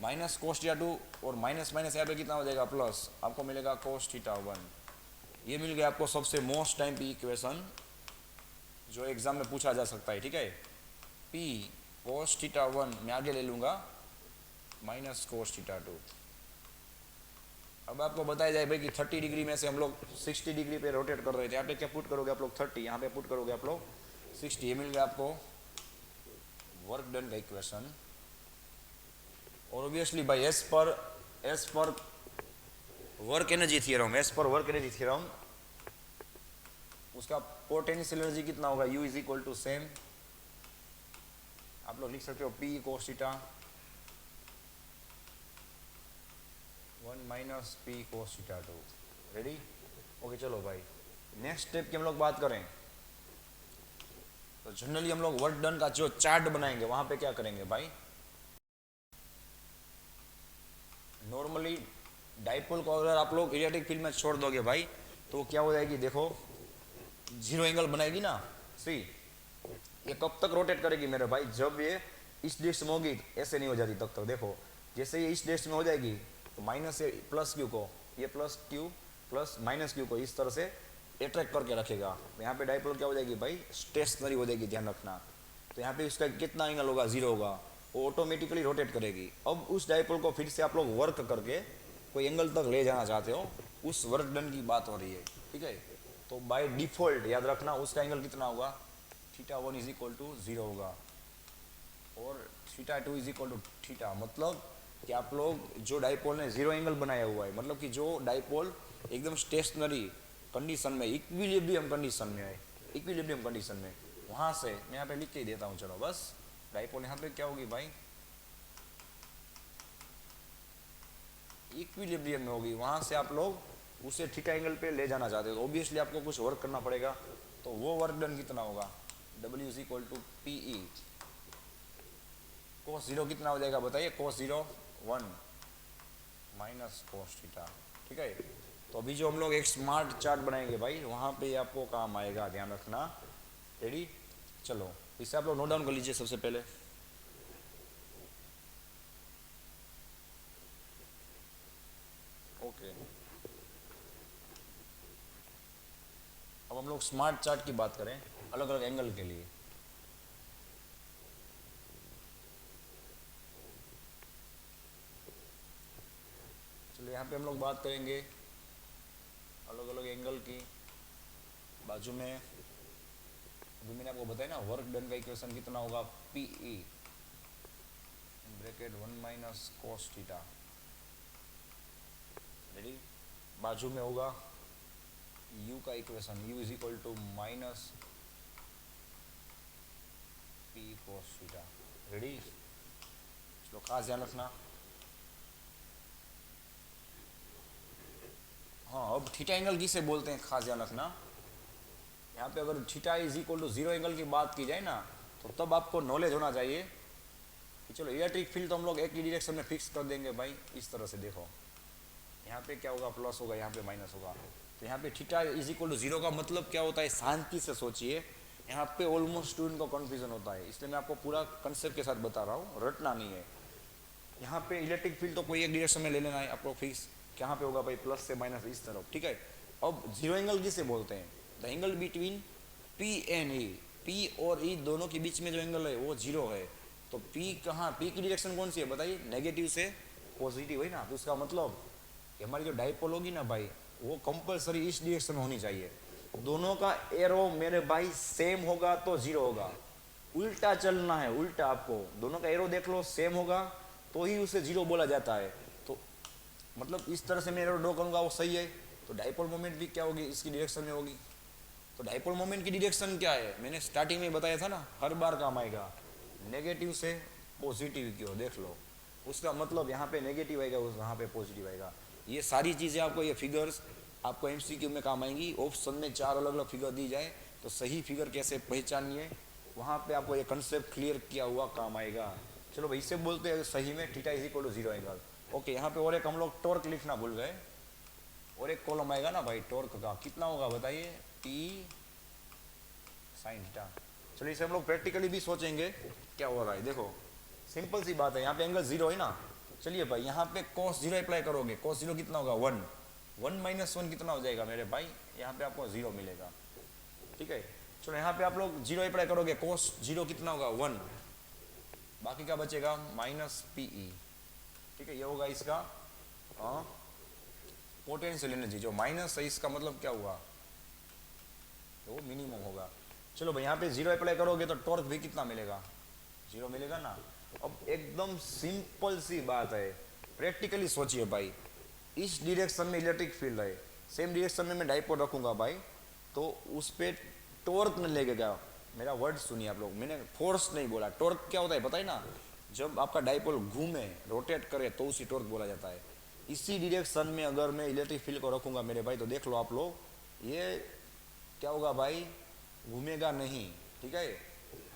minus cos theta 2 और माइनस माइनस यहाँ पे कितना हो जाएगा? प्लस, आपको मिलेगा कोस थीटा 1। ये मिल गया आपको सबसे मोस्ट टाइम पी इक्वेशन जो एग्जाम में पूछा जा सकता है, ठीक है। पी कोस थीटा 1 मैं आगे ले लूंगा माइनस कोस थीटा 2। अब आपको बताया जाए भाई कि 30 डिग्री में से हम लोग 60 डिग्री पे रोटेट कर रहे थे, यहाँ पे क्या पुट करोगे आप लोग? 30, यहाँ पे पुट करोगे आप लोग 60। ये मिल गया आपको वर्क डन का इक्वेशन। और ऑब्वियसली भाई as per work energy theorem, उसका पोटेंशियल एनर्जी कितना होगा? U is equal to same, आप लोग लिख सकते हो P cos theta 1 minus P cos theta 2। Ready? Okay चलो भाई नेक्स्ट स्टेप की हम लोग बात करें तो जनरली हम लोग वर्क डन का जो चार्ट बनाएंगे वहां पे क्या करेंगे भाई? नॉर्मली डाइपोल को अगर आप लोग इलेक्ट्रिक फील्ड में छोड़ दोगे भाई तो क्या हो जाएगी? देखो जीरो एंगल बनाएगी ना, सी ये कब तक रोटेट करेगी मेरे भाई? जब ये इस डिस्क में होगी ऐसे नहीं हो जाती तब तक। देखो जैसे ये इस डिस्क में हो जाएगी तो माइनस से प्लस क्यू को, ये plus Q plus minus Q को इस तरह से अट्रैक्ट करके रखेगा। यहाँ पे डाइपोल क्या हो जाएगी भाई? स्टेशनरी हो जाएगी, ध्यान रखना। तो यहाँ पे इसका कितना एंगल होगा? 0 होगा, वो ऑटोमेटिकली रोटेट करेगी। अब उस डाइपोल को फिर से आप लोग वर्क करके कोई एंगल तक ले जाना चाहते हो, उस वर्क डन की बात हो रही है, ठीक है। तो बाय डिफॉल्ट याद रखना उसका एंगल कितना होगा? थीटा 1 इज इक्वल टू 0 होगा और theta 2 is equal to theta. मतलब कि आप लोग जो डाइपोल ने 0 एंगल बनाया हुआ है, मतलब कि जो डाइपोल एकदम स्टेशनरी कंडीशन में, इक्विलिब्रियम कंडीशन में है, इक्विलिब्रियम कंडीशन में, वहां से मैं यहाँ पे लिख के ही देता हूँ। चलो बस डाइपोल यहाँ पे क्या होगी भाई? इक्विलिब्रियम में होगी। वहां से आप लोग उसे थीटा एंगल पे ले जाना चाहते हो तो ऑब्वियसली आपको कुछ वर्क करना पड़ेगा। तो वो वर्क डन कितना होगा? W is equal to P E. Cos 0 कितना हो जाएगा बताइए? कोस 0 1 माइनस कोस थीटा, ठीक है। तो अभी जो हम लोग एक स्मार्ट चार्ट बनाएंगे भाई वहां पे आपको काम आएगा, ध्यान रखना। रेडी? चलो इसे आप लोग नोट डाउन कर लीजिए सबसे पहले। ओके अब हम लोग स्मार्ट चार्ट की बात करें अलग अलग एंगल के लिए। चलो यहाँ पे हम लोग बात करेंगे अलग अलग एंगल की। बाजू में अभी मैंने आपको बताया ना वर्क डन का इक्वेशन कितना होगा? P E bracket 1 minus cos theta. Ready? बाजू में होगा u का equation, u is equal to minus P cos theta. Ready? चलो खास ध्यान रखना। हाँ अब थीटा एंगल किसे बोलते हैं खास ध्यान रखना। यहाँ पे अगर theta is equal to 0 angle की बात की जाए ना तो तब आपको नॉलेज होना चाहिए कि चलो इलेक्ट्रिक फील्ड तो हम लोग एक ही डायरेक्शन में फिक्स कर देंगे भाई। इस तरह से देखो यहाँ पे क्या होगा? प्लस होगा, यहाँ पे माइनस होगा। तो यहाँ पे थीटा इज इक्वल टू 0 का मतलब क्या होता है? शांति से सोचिए, यहाँ पे ऑलमोस्ट स्टूडेंट को कन्फ्यूजन होता है, इसलिए मैं आपको पूरा कंसेप्ट के साथ बता रहा हूँ, रटना नहीं है। यहाँ पे इलेक्ट्रिक फील्ड तो कोई एक डायरेक्शन में ले लेना है आपको फिक्स। कहाँ पे होगा भाई? प्लस से माइनस इस तरफ, ठीक है। अब 0 एंगल किसे बोलते हैं? The angle between P and E, P और E दोनों के बीच में जो एंगल है वो 0 है। तो P कहाँ? P की डायरेक्शन कौन सी है बताइए? नेगेटिव से पॉजिटिव है ना। तो इसका मतलब कि हमारी जो डाइपोल होगी ना भाई वो कंपलसरी इस डायरेक्शन में होनी चाहिए। दोनों का एरो मेरे भाई सेम होगा तो 0 होगा, उल्टा चलना है, उल्टा। आपको दोनों का एरो देख लो सेम होगा तो ही उसे 0 बोला जाता है। तो मतलब इस तरह से मैं एरो ड्रॉ करूंगा वो सही है। तो डाइपोल मोमेंट भी क्या होगी? इसकी डायरेक्शन में होगी। तो डाइपोल मोमेंट की डायरेक्शन क्या है? मैंने स्टार्टिंग में बताया था ना, हर बार काम आएगा, नेगेटिव से पॉजिटिव की ओर। देख लो उसका मतलब यहाँ पे नेगेटिव आएगा, उस यहाँ पे पॉजिटिव आएगा। ये सारी चीज़ें आपको, ये फिगर्स आपको एमसीक्यू में काम आएंगी। ऑप्शन में 4 अलग अलग फिगर दी जाए तो सही फिगर कैसे पहचानिए, वहाँ पे आपको ये कंसेप्ट क्लियर किया हुआ काम आएगा। चलो भाई, इससे बोलते हैं सही में theta is equal to 0 angle. Okay, यहाँ पे और एक हम लोग टॉर्क लिखना भूल गए, और एक कॉलम आएगा ना भाई टॉर्क का, कितना होगा बताइए, टी साइन थीटा। चलिए इसे हम लोग प्रैक्टिकली भी सोचेंगे क्या हो रहा है। देखो सिंपल सी बात है, यहाँ पे एंगल 0 है ना। चलिए भाई, यहाँ पे cos 0 अप्लाई करोगे, cos 0 कितना होगा 1, 1 माइनस 1 कितना हो जाएगा मेरे भाई, यहाँ पे आपको 0 मिलेगा। ठीक है, चलो यहाँ पे आप लोग 0 अप्लाई करोगे, cos 0 कितना होगा 1, बाकी का बचेगा माइनस PE। ठीक है, ये होगा इसका पोटेंशियल एनर्जी। जो माइनस है इसका मतलब क्या हुआ, तो वो मिनिमम होगा। चलो भाई, यहाँ पे 0 अप्लाई करोगे तो टॉर्क भी कितना मिलेगा, 0 मिलेगा ना। अब एकदम सिंपल सी बात है, प्रैक्टिकली सोचिए भाई, इस डायरेक्शन में इलेक्ट्रिक फील्ड है, सेम डायरेक्शन में मैं डाइपोल रखूंगा भाई, तो उस पर टॉर्क नहीं लगेगा। मेरा वर्ड सुनिए आप लोग, मैंने फोर्स नहीं बोला। टॉर्क क्या होता है पता है ना, जब आपका डाइपोल घूमे, रोटेट करे, तो उसी टॉर्क बोला जाता है। इसी डायरेक्शन में अगर मैं इलेक्ट्रिक फील्ड को रखूंगा मेरे भाई, तो देख लो आप लोग, ये क्या होगा भाई, घूमेगा नहीं। ठीक है,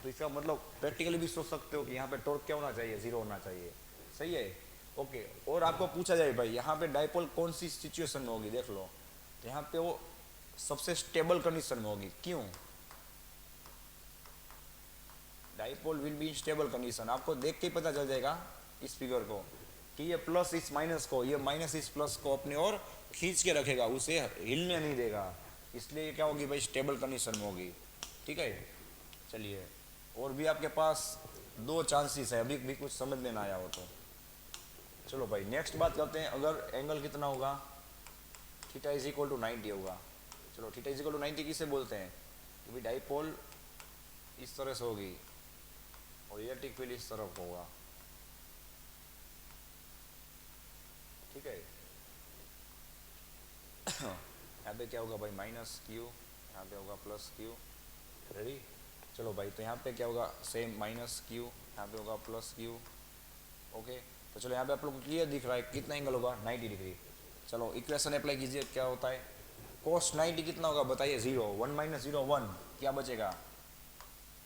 तो इसका मतलब प्रैक्टिकली भी सोच सकते हो कि यहाँ पे टॉर्क क्या होना चाहिए, 0 होना चाहिए। सही है, ओके। और आपको पूछा जाए भाई यहाँ पे डाइपोल कौन सी सिचुएशन में होगी, देख लो, तो यहाँ पे वो सबसे स्टेबल कंडीशन में होगी। क्यों, dipole will be in stable condition. आपको देख के ही पता चल जाएगा इस फिगर को कि ये प्लस इस माइनस को, ये माइनस इस प्लस को अपनी ओर खींच के रखेगा, उसे हिलने नहीं देगा। इसलिए क्या होगी भाई, स्टेबल कंडीशन में होगी। ठीक है, चलिए और भी आपके पास 2 चांसेस है, अभी भी कुछ समझ में ना आया हो तो। चलो भाई नेक्स्ट बात करते हैं, अगर एंगल कितना होगा, थीटा इज इक्वल टू 90 होगा। चलो थीटा इज इक्वल टू 90 किसे बोलते हैं, कि भाई डाइपोल इस तरह से होगी और इलेक्ट्रिक फील्ड इस तरफ होगा। ठीक है, यहाँ पे क्या होगा भाई, माइनस क्यू, यहाँ पे होगा प्लस क्यू। रेडी, चलो भाई, तो यहाँ पे क्या होगा, सेम माइनस क्यू, यहाँ पे होगा प्लस क्यू। ओके, तो चलो यहाँ पे आप लोग को क्लियर दिख रहा है कितना एंगल होगा, 90 डिग्री। चलो इक्वेशन अप्लाई कीजिए, क्या होता है, cos 90 कितना होगा बताइए, 0, 1 माइनस 0 1, क्या बचेगा,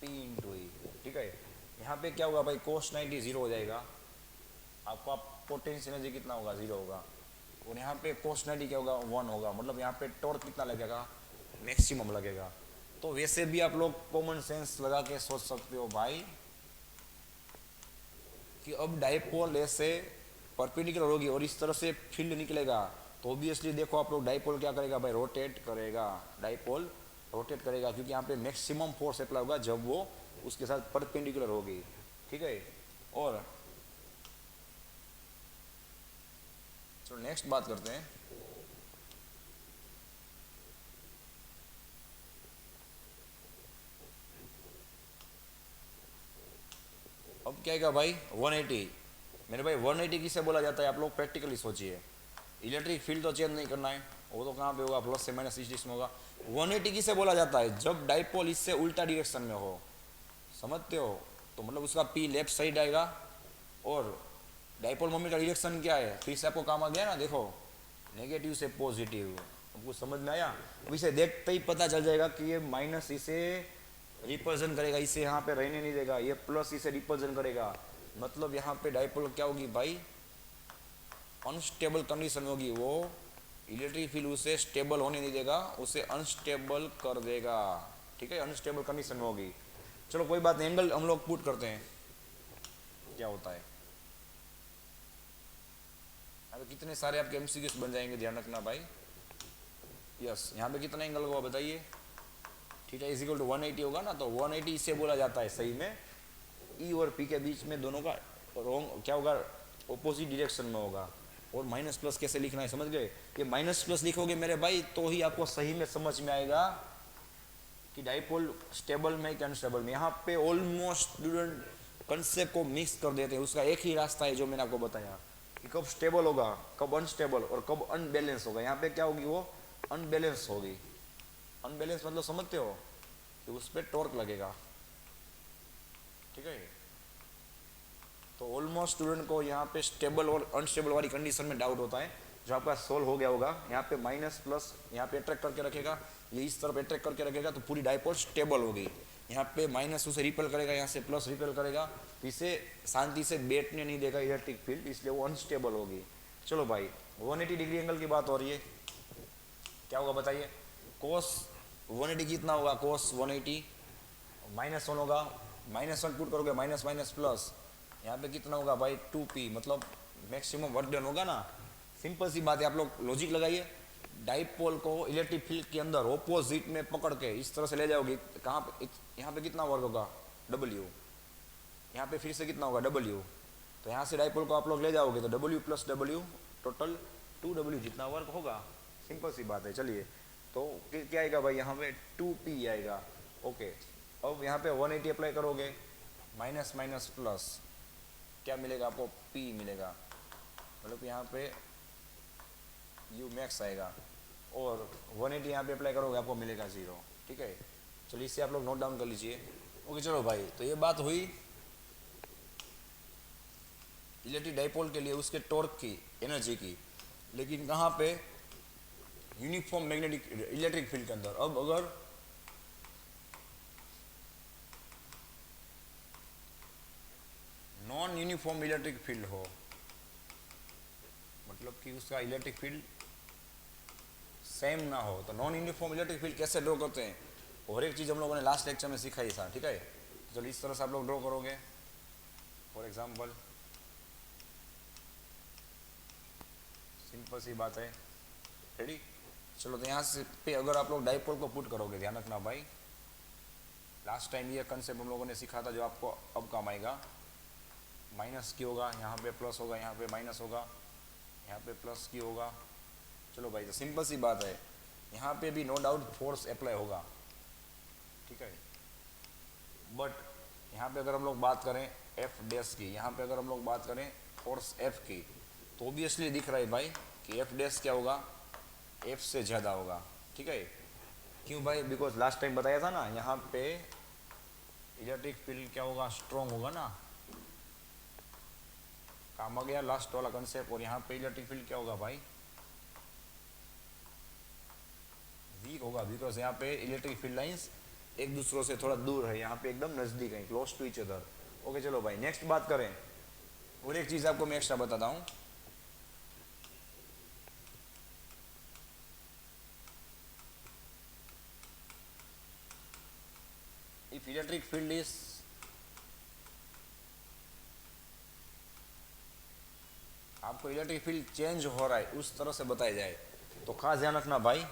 P इंटू ई। ठीक है, यहाँ पे क्या होगा भाई, cos 90 0 हो जाएगा, आपका पोटेंशियल एनर्जी कितना होगा, 0 होगा। और यहाँ पे cos 90 क्या होगा, 1 होगा, मतलब यहाँ पे टॉर्क कितना लगेगा, मैक्सिमम लगेगा। तो वैसे भी आप लोग कॉमन सेंस लगा के सोच सकते हो भाई कि अब डाइपोल ऐसे परपेंडिकुलर होगी और इस तरह से फील्ड निकलेगा, तो ऑब्वियसली देखो आप लोग, डाइपोल क्या करेगा भाई, रोटेट करेगा, डाइपोल रोटेट करेगा, क्योंकि यहाँ पे मैक्सिमम फोर्स अप्लाई होगा जब वो उसके साथ परपेंडिकुलर होगी। ठीक है, और चलो नेक्स्ट बात करते हैं, अब क्या है भाई 180। मेरे भाई 180 किसे बोला जाता है, आप लोग प्रैक्टिकली सोचिए। इलेक्ट्रिक फील्ड तो चेंज नहीं करना है, वो तो कहाँ पे होगा, प्लस से माइनस इस डिश में होगा। 180 किसे बोला जाता है, जब डाइपोल इससे उल्टा डायरेक्शन में हो, समझते हो, तो मतलब उसका पी लेफ्ट साइड आएगा और डाइपोल मोमेंट का डायरेक्शन क्या है, फिर से आपको काम आ गया ना, देखो नेगेटिव से पॉजिटिव। आपको समझ में आया, अब इसे देखते ही पता चल जाएगा कि ये माइनस इसे रिप्रेजेंट करेगा, इसे यहाँ पे रहने नहीं देगा, ये प्लस इसे रिप्रेजेंट करेगा, मतलब यहाँ पे डाइपोल क्या होगी भाई, अनस्टेबल कंडीशन होगी। वो इलेक्ट्रिक फील्ड उसे स्टेबल होने नहीं देगा, उसे अनस्टेबल कर देगा। ठीक है, अनस्टेबल कंडीशन में होगी। चलो कोई बात नहीं, एंगल हम लोग पुट करते हैं, क्या होता है। अब कितने सारे आपके एमसीक्यूज बन जाएंगे, ध्यान रखना भाई। यस, यहाँ पे कितना एंगल होगा बताइए, थीटा इज इक्वल टू 180 होगा ना, तो 180 इसे बोला जाता है सही में, ई और पी के बीच में दोनों का रॉन्ग क्या होगा, ऑपोजिट डायरेक्शन में होगा। और माइनस प्लस कैसे लिखना है समझ गए, कि माइनस प्लस लिखोगे मेरे भाई तो ही आपको सही में समझ में आएगा कि डाइपोल स्टेबल में कि अनस्टेबल में। यहाँ पे ऑलमोस्ट स्टूडेंट कंसेप्ट को मिक्स कर देते हैं, उसका एक ही रास्ता है जो मैंने आपको बताया कि कब स्टेबल होगा, कब अनस्टेबल और कब अनबैलेंस होगा। यहाँ पे क्या होगी, वो अनबैलेंस होगी। अनबैलेंस मतलब समझते हो कि उस पर टॉर्क लगेगा। ठीक है, तो ऑलमोस्ट स्टूडेंट को यहाँ पे स्टेबल और अनस्टेबल वाली कंडीशन में डाउट होता है, जो आपका सोल्व हो गया होगा। यहाँ पे माइनस प्लस यहाँ पे अट्रैक्ट करके रखेगा, ये इस तरफ अट्रैक्ट करके रखेगा, तो पूरी डाइपोल स्टेबल हो गई। यहाँ पे माइनस उसे रिपेल करेगा, यहाँ से प्लस रिपेल करेगा, तो इसे शांति से बैठने नहीं देगा इलेक्ट्रिक फील्ड, इसलिए वो अनस्टेबल होगी। चलो भाई 180 डिग्री एंगल की बात हो रही है, क्या होगा बताइए। कोस 180 कितना होगा, कोस 180 -1 होगा, -1 पुट करोगे, माइनस माइनस प्लस, यहाँ पे कितना होगा भाई 2p, मतलब मैक्सिमम वर्क डन होगा ना। सिंपल सी बात है, आप लोग लॉजिक लगाइए। डाइपोल को इलेक्ट्रिक फील्ड के अंदर ऑपोजिट में पकड़ के इस तरह से ले जाओगे, कहाँ पे, यहाँ पे कितना वर्क होगा W, यहाँ पे फिर से कितना होगा W, तो यहाँ से डाइपोल को आप लोग ले जाओगे तो W + W टोटल 2W जितना वर्क होगा। सिंपल सी बात है। चलिए तो क्या आएगा भाई, यहाँ पे 2p आएगा। ओके, अब यहाँ पे 180 अप्लाई करोगे, माइनस माइनस प्लस, क्या मिलेगा आपको, p मिलेगा, मतलब यहाँ पे u मैक्स आएगा, और 180 यहाँ पे अप्लाई करोगे आपको मिलेगा 0। ठीक है, चलिए इससे आप लोग नोट डाउन कर लीजिए। ओके चलो भाई, तो ये बात हुई इलेक्ट्रिक डाइपोल के लिए उसके टॉर्क की, एनर्जी की। लेकिन कहाँ पे, यूनिफॉर्म मैग्नेटिक इलेक्ट्रिक फील्ड के अंदर। अब अगर नॉन यूनिफॉर्म इलेक्ट्रिक फील्ड हो, मतलब कि उसका इलेक्ट्रिक फील्ड सेम ना हो, तो नॉन यूनिफॉर्म इलेक्ट्रिक फील्ड कैसे ड्रॉ करते हैं, और एक चीज़ हम लोगों ने लास्ट लेक्चर में सिखाई था। ठीक है, तो चलो इस तरह से आप लोग ड्रॉ करोगे। फॉर एग्जांपल सिंपल सी बात है, रेडी। चलो तो यहाँ से पे अगर आप लोग डाइपोल को पुट करोगे, ध्यान रखना भाई, लास्ट टाइम ये कंसेप्ट हम लोगों ने सीखा था जो आपको अब काम आएगा। माइनस की होगा, यहाँ पे प्लस होगा, यहाँ पे माइनस होगा, यहाँ पे प्लस की होगा। चलो भाई, तो सिंपल सी बात है, यहाँ पे भी नो डाउट फोर्स अप्लाई होगा। ठीक है, बट यहाँ पे अगर हम लोग बात करें एफ डैश की, यहाँ पे अगर हम लोग बात करें फोर्स एफ की, तो ऑब्वियसली दिख रहा है भाई कि एफ डैश क्या होगा, एफ से ज़्यादा होगा। ठीक है, क्यों भाई, बिकॉज लास्ट टाइम बताया था ना, यहाँ पे इलेक्ट्रिक फील्ड क्या होगा, स्ट्रॉन्ग होगा ना, काम आ गया लास्ट वाला कंसेप्ट। और यहाँ पे इलेक्ट्रिक फील्ड क्या होगा भाई, वीक होगा, बिकॉज यहाँ पे इलेक्ट्रिक फील्ड लाइंस एक दूसरों से थोड़ा दूर है, यहाँ पे एकदम नजदीक है, close to each other. Okay चलो भाई, नेक्स्ट बात करें, और एक चीज आपको मैं एक्स्ट्रा बताता हूँ। इफ इलेक्ट्रिक फील्ड इज आपको इलेक्ट्रिक फील्ड चेंज हो रहा है उस तरह से बताया जाए, तो खास ध्यान रखना भाई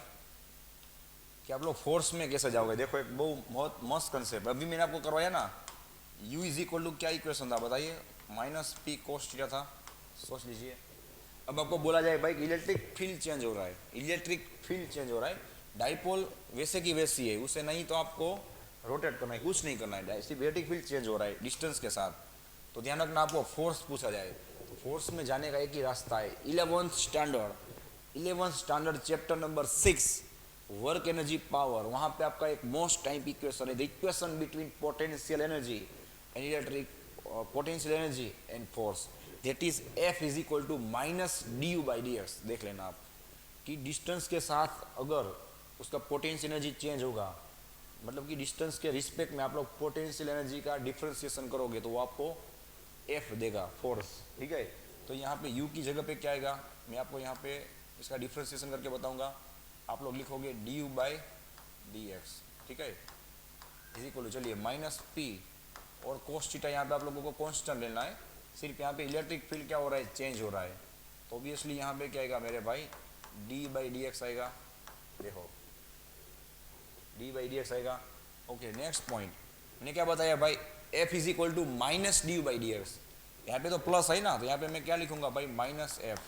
कि आप लोग फोर्स में कैसे जाओगे। देखो एक बहुत मस्त कंसेप्ट अभी मैंने आपको करवाया ना, u इज इक्वल टू क्या इक्वेशन था बताइए, -p cos थीटा था, सोच लीजिए। अब आपको बोला जाए भाई इलेक्ट्रिक फील्ड चेंज हो रहा है, इलेक्ट्रिक फील्ड चेंज हो रहा है, डाइपोल वैसे की वैसी है, उसे नहीं तो आपको रोटेट करना है, कुछ नहीं करना है, सिर्फ इलेक्ट्रिक फील्ड चेंज हो रहा है डिस्टेंस के साथ। तो ध्यान रखना, आपको फोर्स पूछा जाए तो फोर्स में जाने का एक ही रास्ता है, 11th standard chapter number 6 work energy power, वहां पे आपका एक मोस्ट टाइप इक्वेशन है, the equation between potential energy and electric potential energy and force, that is F is equal to -du/dx। देख लेना आप कि डिस्टेंस के साथ अगर उसका पोटेंशियल एनर्जी चेंज होगा, मतलब कि डिस्टेंस के रिस्पेक्ट में आप लोग पोटेंशियल एनर्जी का डिफ्रेंसिएशन करोगे तो वो आपको F देगा, फोर्स। ठीक है, तो यहाँ पे U की जगह पे क्या आएगा, मैं आपको यहाँ पे इसका डिफ्रेंसिएशन करके बताऊंगा। आप लोग लिखोगे du/dx। ठीक है, इज इक्वल टू, चलिए -p और cos थीटा, यहाँ पे आप लोगों को कांस्टेंट लेना है, सिर्फ यहाँ पे इलेक्ट्रिक फील्ड क्या हो रहा है, चेंज हो रहा है, तो ऑब्वियसली यहाँ पे क्या आएगा मेरे भाई, d/dx आएगा। देखो d/dx आएगा। ओके, नेक्स्ट पॉइंट मैंने क्या बताया भाई, F is equal to -du/dx, यहाँ पे तो प्लस है ना, तो यहाँ पे मैं क्या लिखूंगा भाई, -f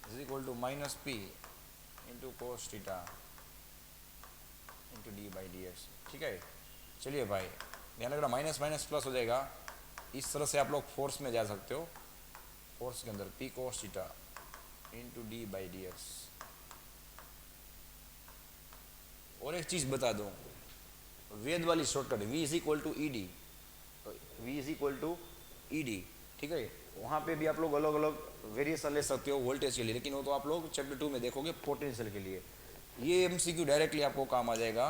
is equal to -p into cos theta into d/dx। ठीक है, चलिए भाई ध्यान रखना, माइनस माइनस प्लस हो जाएगा, इस तरह से आप लोग फोर्स में जा सकते हो, फोर्स के अंदर p cos theta into d/dx। और एक चीज बता दूं, वेद वाली shortcut v is equal to ed, तो v is equal to ed। ठीक ठीक है। वहाँ पे भी आप लोग अलग अलग वेरिएशन ले सकते हो वोल्टेज के लिए, लेकिन वो तो आप लोग चैप्टर 2 में देखोगे पोटेंशियल के लिए। ये एमसीक्यू डायरेक्टली आपको काम आ जाएगा,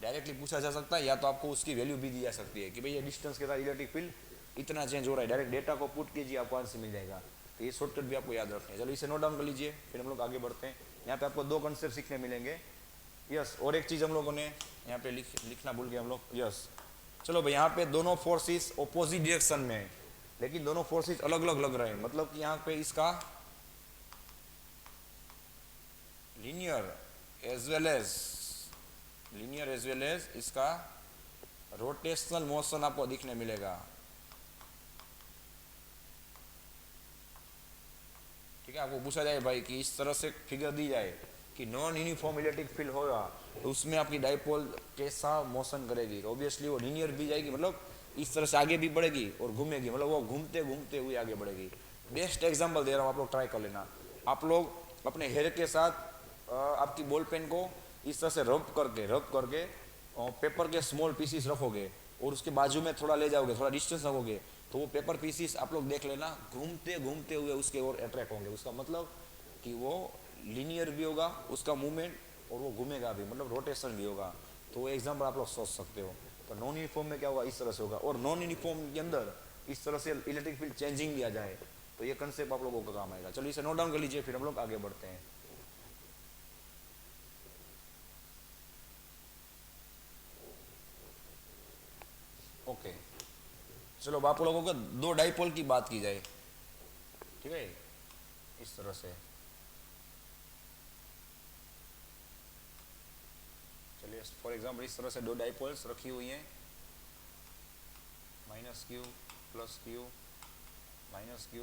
डायरेक्टली पूछा जा सकता है, या तो आपको उसकी वैल्यू भी दी जा सकती है कि भाई ये डिस्टेंस के साथ इलेक्ट्रिक फील्ड इतना चेंज हो रहा है, डायरेक्ट डेटा को पुट कीजिए आपको आंसर मिल जाएगा। तो ये शॉर्टकट भी आपको याद रखना है। चलो इसे नोट डाउन कर लीजिए, फिर हम लोग आगे बढ़ते हैं। यहाँ पे आपको 2 कंसेप्ट सीखने मिलेंगे। यस, और एक चीज़ हम लोगों ने यहाँ पे लिखना भूल गए हम लोग। यस, चलो भाई, यहाँ पे दोनों फोर्सेस ऑपोजिट डायरेक्शन में है, लेकिन दोनों फोर्सेस अलग अलग लग रहे हैं। मतलब कि यहाँ पे इसका लीनियर एज वेल एज इसका रोटेशनल मोशन आपको दिखने मिलेगा। ठीक है, आपको पूछा जाए भाई कि इस तरह से फिगर दी जाए कि नॉन यूनिफॉर्म इलेक्ट्रिक फील्ड होगा, तो उसमें आपकी डाइपोल कैसा मोशन करेगी। तो ऑब्वियसली वो लीनियर भी जाएगी, मतलब इस तरह से आगे भी बढ़ेगी और घूमेगी, मतलब वो घूमते घूमते हुए आगे बढ़ेगी। बेस्ट एग्जांपल दे रहा हूँ, आप लोग ट्राई कर लेना। आप लोग अपने हेयर के साथ आपकी बॉल पेन को इस तरह से रब करके पेपर के स्मॉल पीसीस रखोगे और उसके बाजू में थोड़ा ले जाओगे, थोड़ा डिस्टेंस रखोगे, तो वो पेपर पीसीस आप लोग देख लेना घूमते घूमते हुए उसके ओर अट्रैक्ट होंगे। उसका मतलब कि वो लीनियर भी होगा उसका मूवमेंट, और वो घूमेगा भी, मतलब रोटेशन भी होगा। तो वो एग्जाम्पल आप लोग सोच सकते हो। तो नॉन यूनिफॉर्म में क्या होगा, इस तरह से होगा। और नॉन यूनिफॉर्म के अंदर इस तरह से इलेक्ट्रिक फील्ड चेंजिंग दिया जाए, तो ये कंसेप्ट आप लोगों का काम आएगा। चलो इसे नोट डाउन कर लीजिए, फिर हम लोग आगे बढ़ते हैं। ओके, चलो अब आप लोगों को 2 डाइपोल की बात की जाए। ठीक है, इस तरह से चलिए, फॉर एग्जाम्पल इस तरह से 2 डाइपोल्स रखी हुई हैं, -q + q -q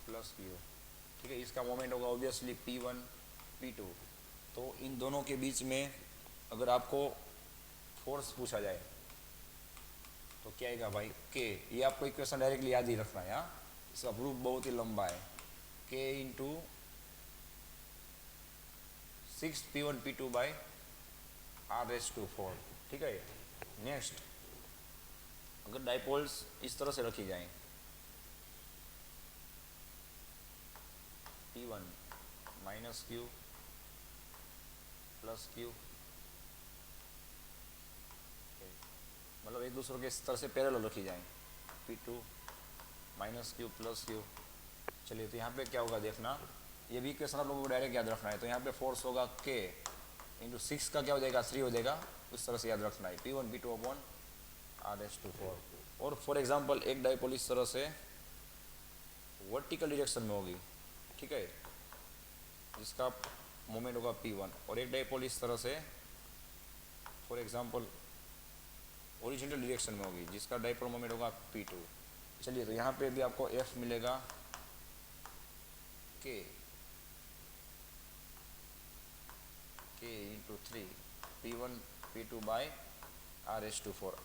+ q। ठीक है, इसका मोमेंट होगा ऑब्वियसली P1 P2। तो इन दोनों के बीच में अगर आपको फोर्स पूछा जाए तो क्या आएगा भाई, k। ये आपको इक्वेशन डायरेक्टली याद ही रखना है। यहाँ इसका प्रूफ बहुत ही लंबा है, k × 6p1p2/r⁴। ठीक है। नेक्स्ट, अगर डाइपोल्स इस तरह से रखी जाएं, P1 -q + q, मतलब एक दूसरे के इस तरह से पैरेलल रखी जाएं, P2 -q + q। चलिए, तो यहाँ पे क्या होगा देखना, ये भी इक्वेशन आप लोगों को डायरेक्ट याद रखना है। तो यहाँ पे फोर्स होगा k × 6 का क्या हो जाएगा, 3 हो जाएगा, उस तरह से याद रखना है, P1 P2/r⁴। और फॉर एग्जांपल एक डाइपोल इस तरह से वर्टिकल डायरेक्शन में होगी, ठीक है, जिसका मोमेंट होगा P1, और एक डाइपोल इस तरह से फॉर एग्जांपल ओरिजिनल डायरेक्शन में होगी, जिसका डाइपोल मोमेंट होगा P2। चलिए, तो यहाँ पे भी आपको F मिलेगा k × 3 P1 P2/r⁴।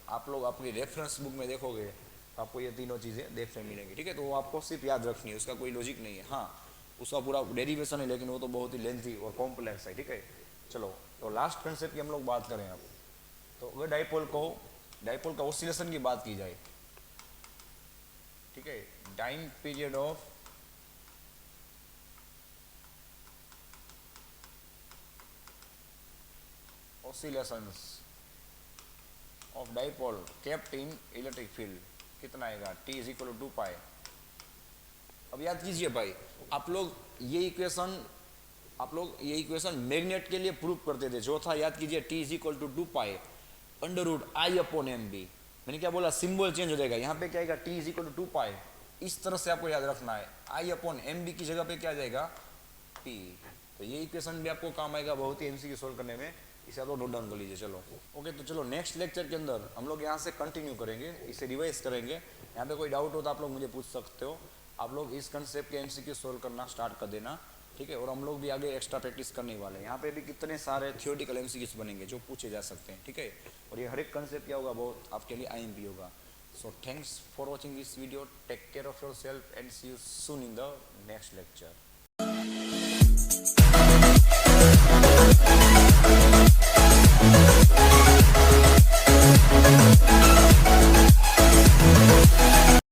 आप लोग अपनी रेफरेंस बुक में देखोगे तो आपको ये तीनों चीज़ें देखने मिलेंगी। ठीक है, तो वो आपको सिर्फ याद रखनी है, उसका कोई लॉजिक नहीं है। हाँ, उसका पूरा डेरिवेशन है, लेकिन वो तो बहुत ही लेंथी और कॉम्प्लेक्स है। ठीक है, चलो तो लास्ट कंसेप्ट की हम लोग बात करें अब। तो अगर डाइपोल का ऑसिलेशन की बात की जाए, ठीक है, time period of oscillations of dipole kept in electric field कितना आएगा, t = 2π। अब याद कीजिए भाई, आप लोग ये इक्वेशन मैग्नेट के लिए प्रूव करते थे, जो था याद कीजिए, t = 2π √I/mb। मैंने क्या बोला, सिंबल चेंज हो जाएगा, यहाँ पे क्या आएगा, t = 2π। इस तरह से आपको याद रखना है, I/mb की जगह पे क्या जाएगा, p। तो ये इक्वेशन भी आपको काम आएगा बहुत ही एमसीक्यू सोल्व करने में, इसे आप लोग नोट डाउन कर लीजिए। चलो ओके, तो चलो नेक्स्ट लेक्चर के अंदर हम लोग यहाँ से कंटिन्यू करेंगे, इसे रिवाइज करेंगे। यहाँ पे कोई डाउट हो तो आप लोग मुझे पूछ सकते हो। आप लोग इस कंसेप्ट के एमसीक्यू सोल्व करना स्टार्ट कर देना, ठीक है। और हम लोग भी आगे एक्स्ट्रा प्रैक्टिस करने वाले हैं। यहाँ पे भी कितने सारे थियोरेटिकल एमसीक्यूज बनेंगे जो पूछे जा सकते हैं, ठीक है। और ये हर एक कंसेप्ट क्या होगा, बहुत आपके लिए IMP होगा। So thanks for watching this video, take care of your self and see you soon in the next lecture.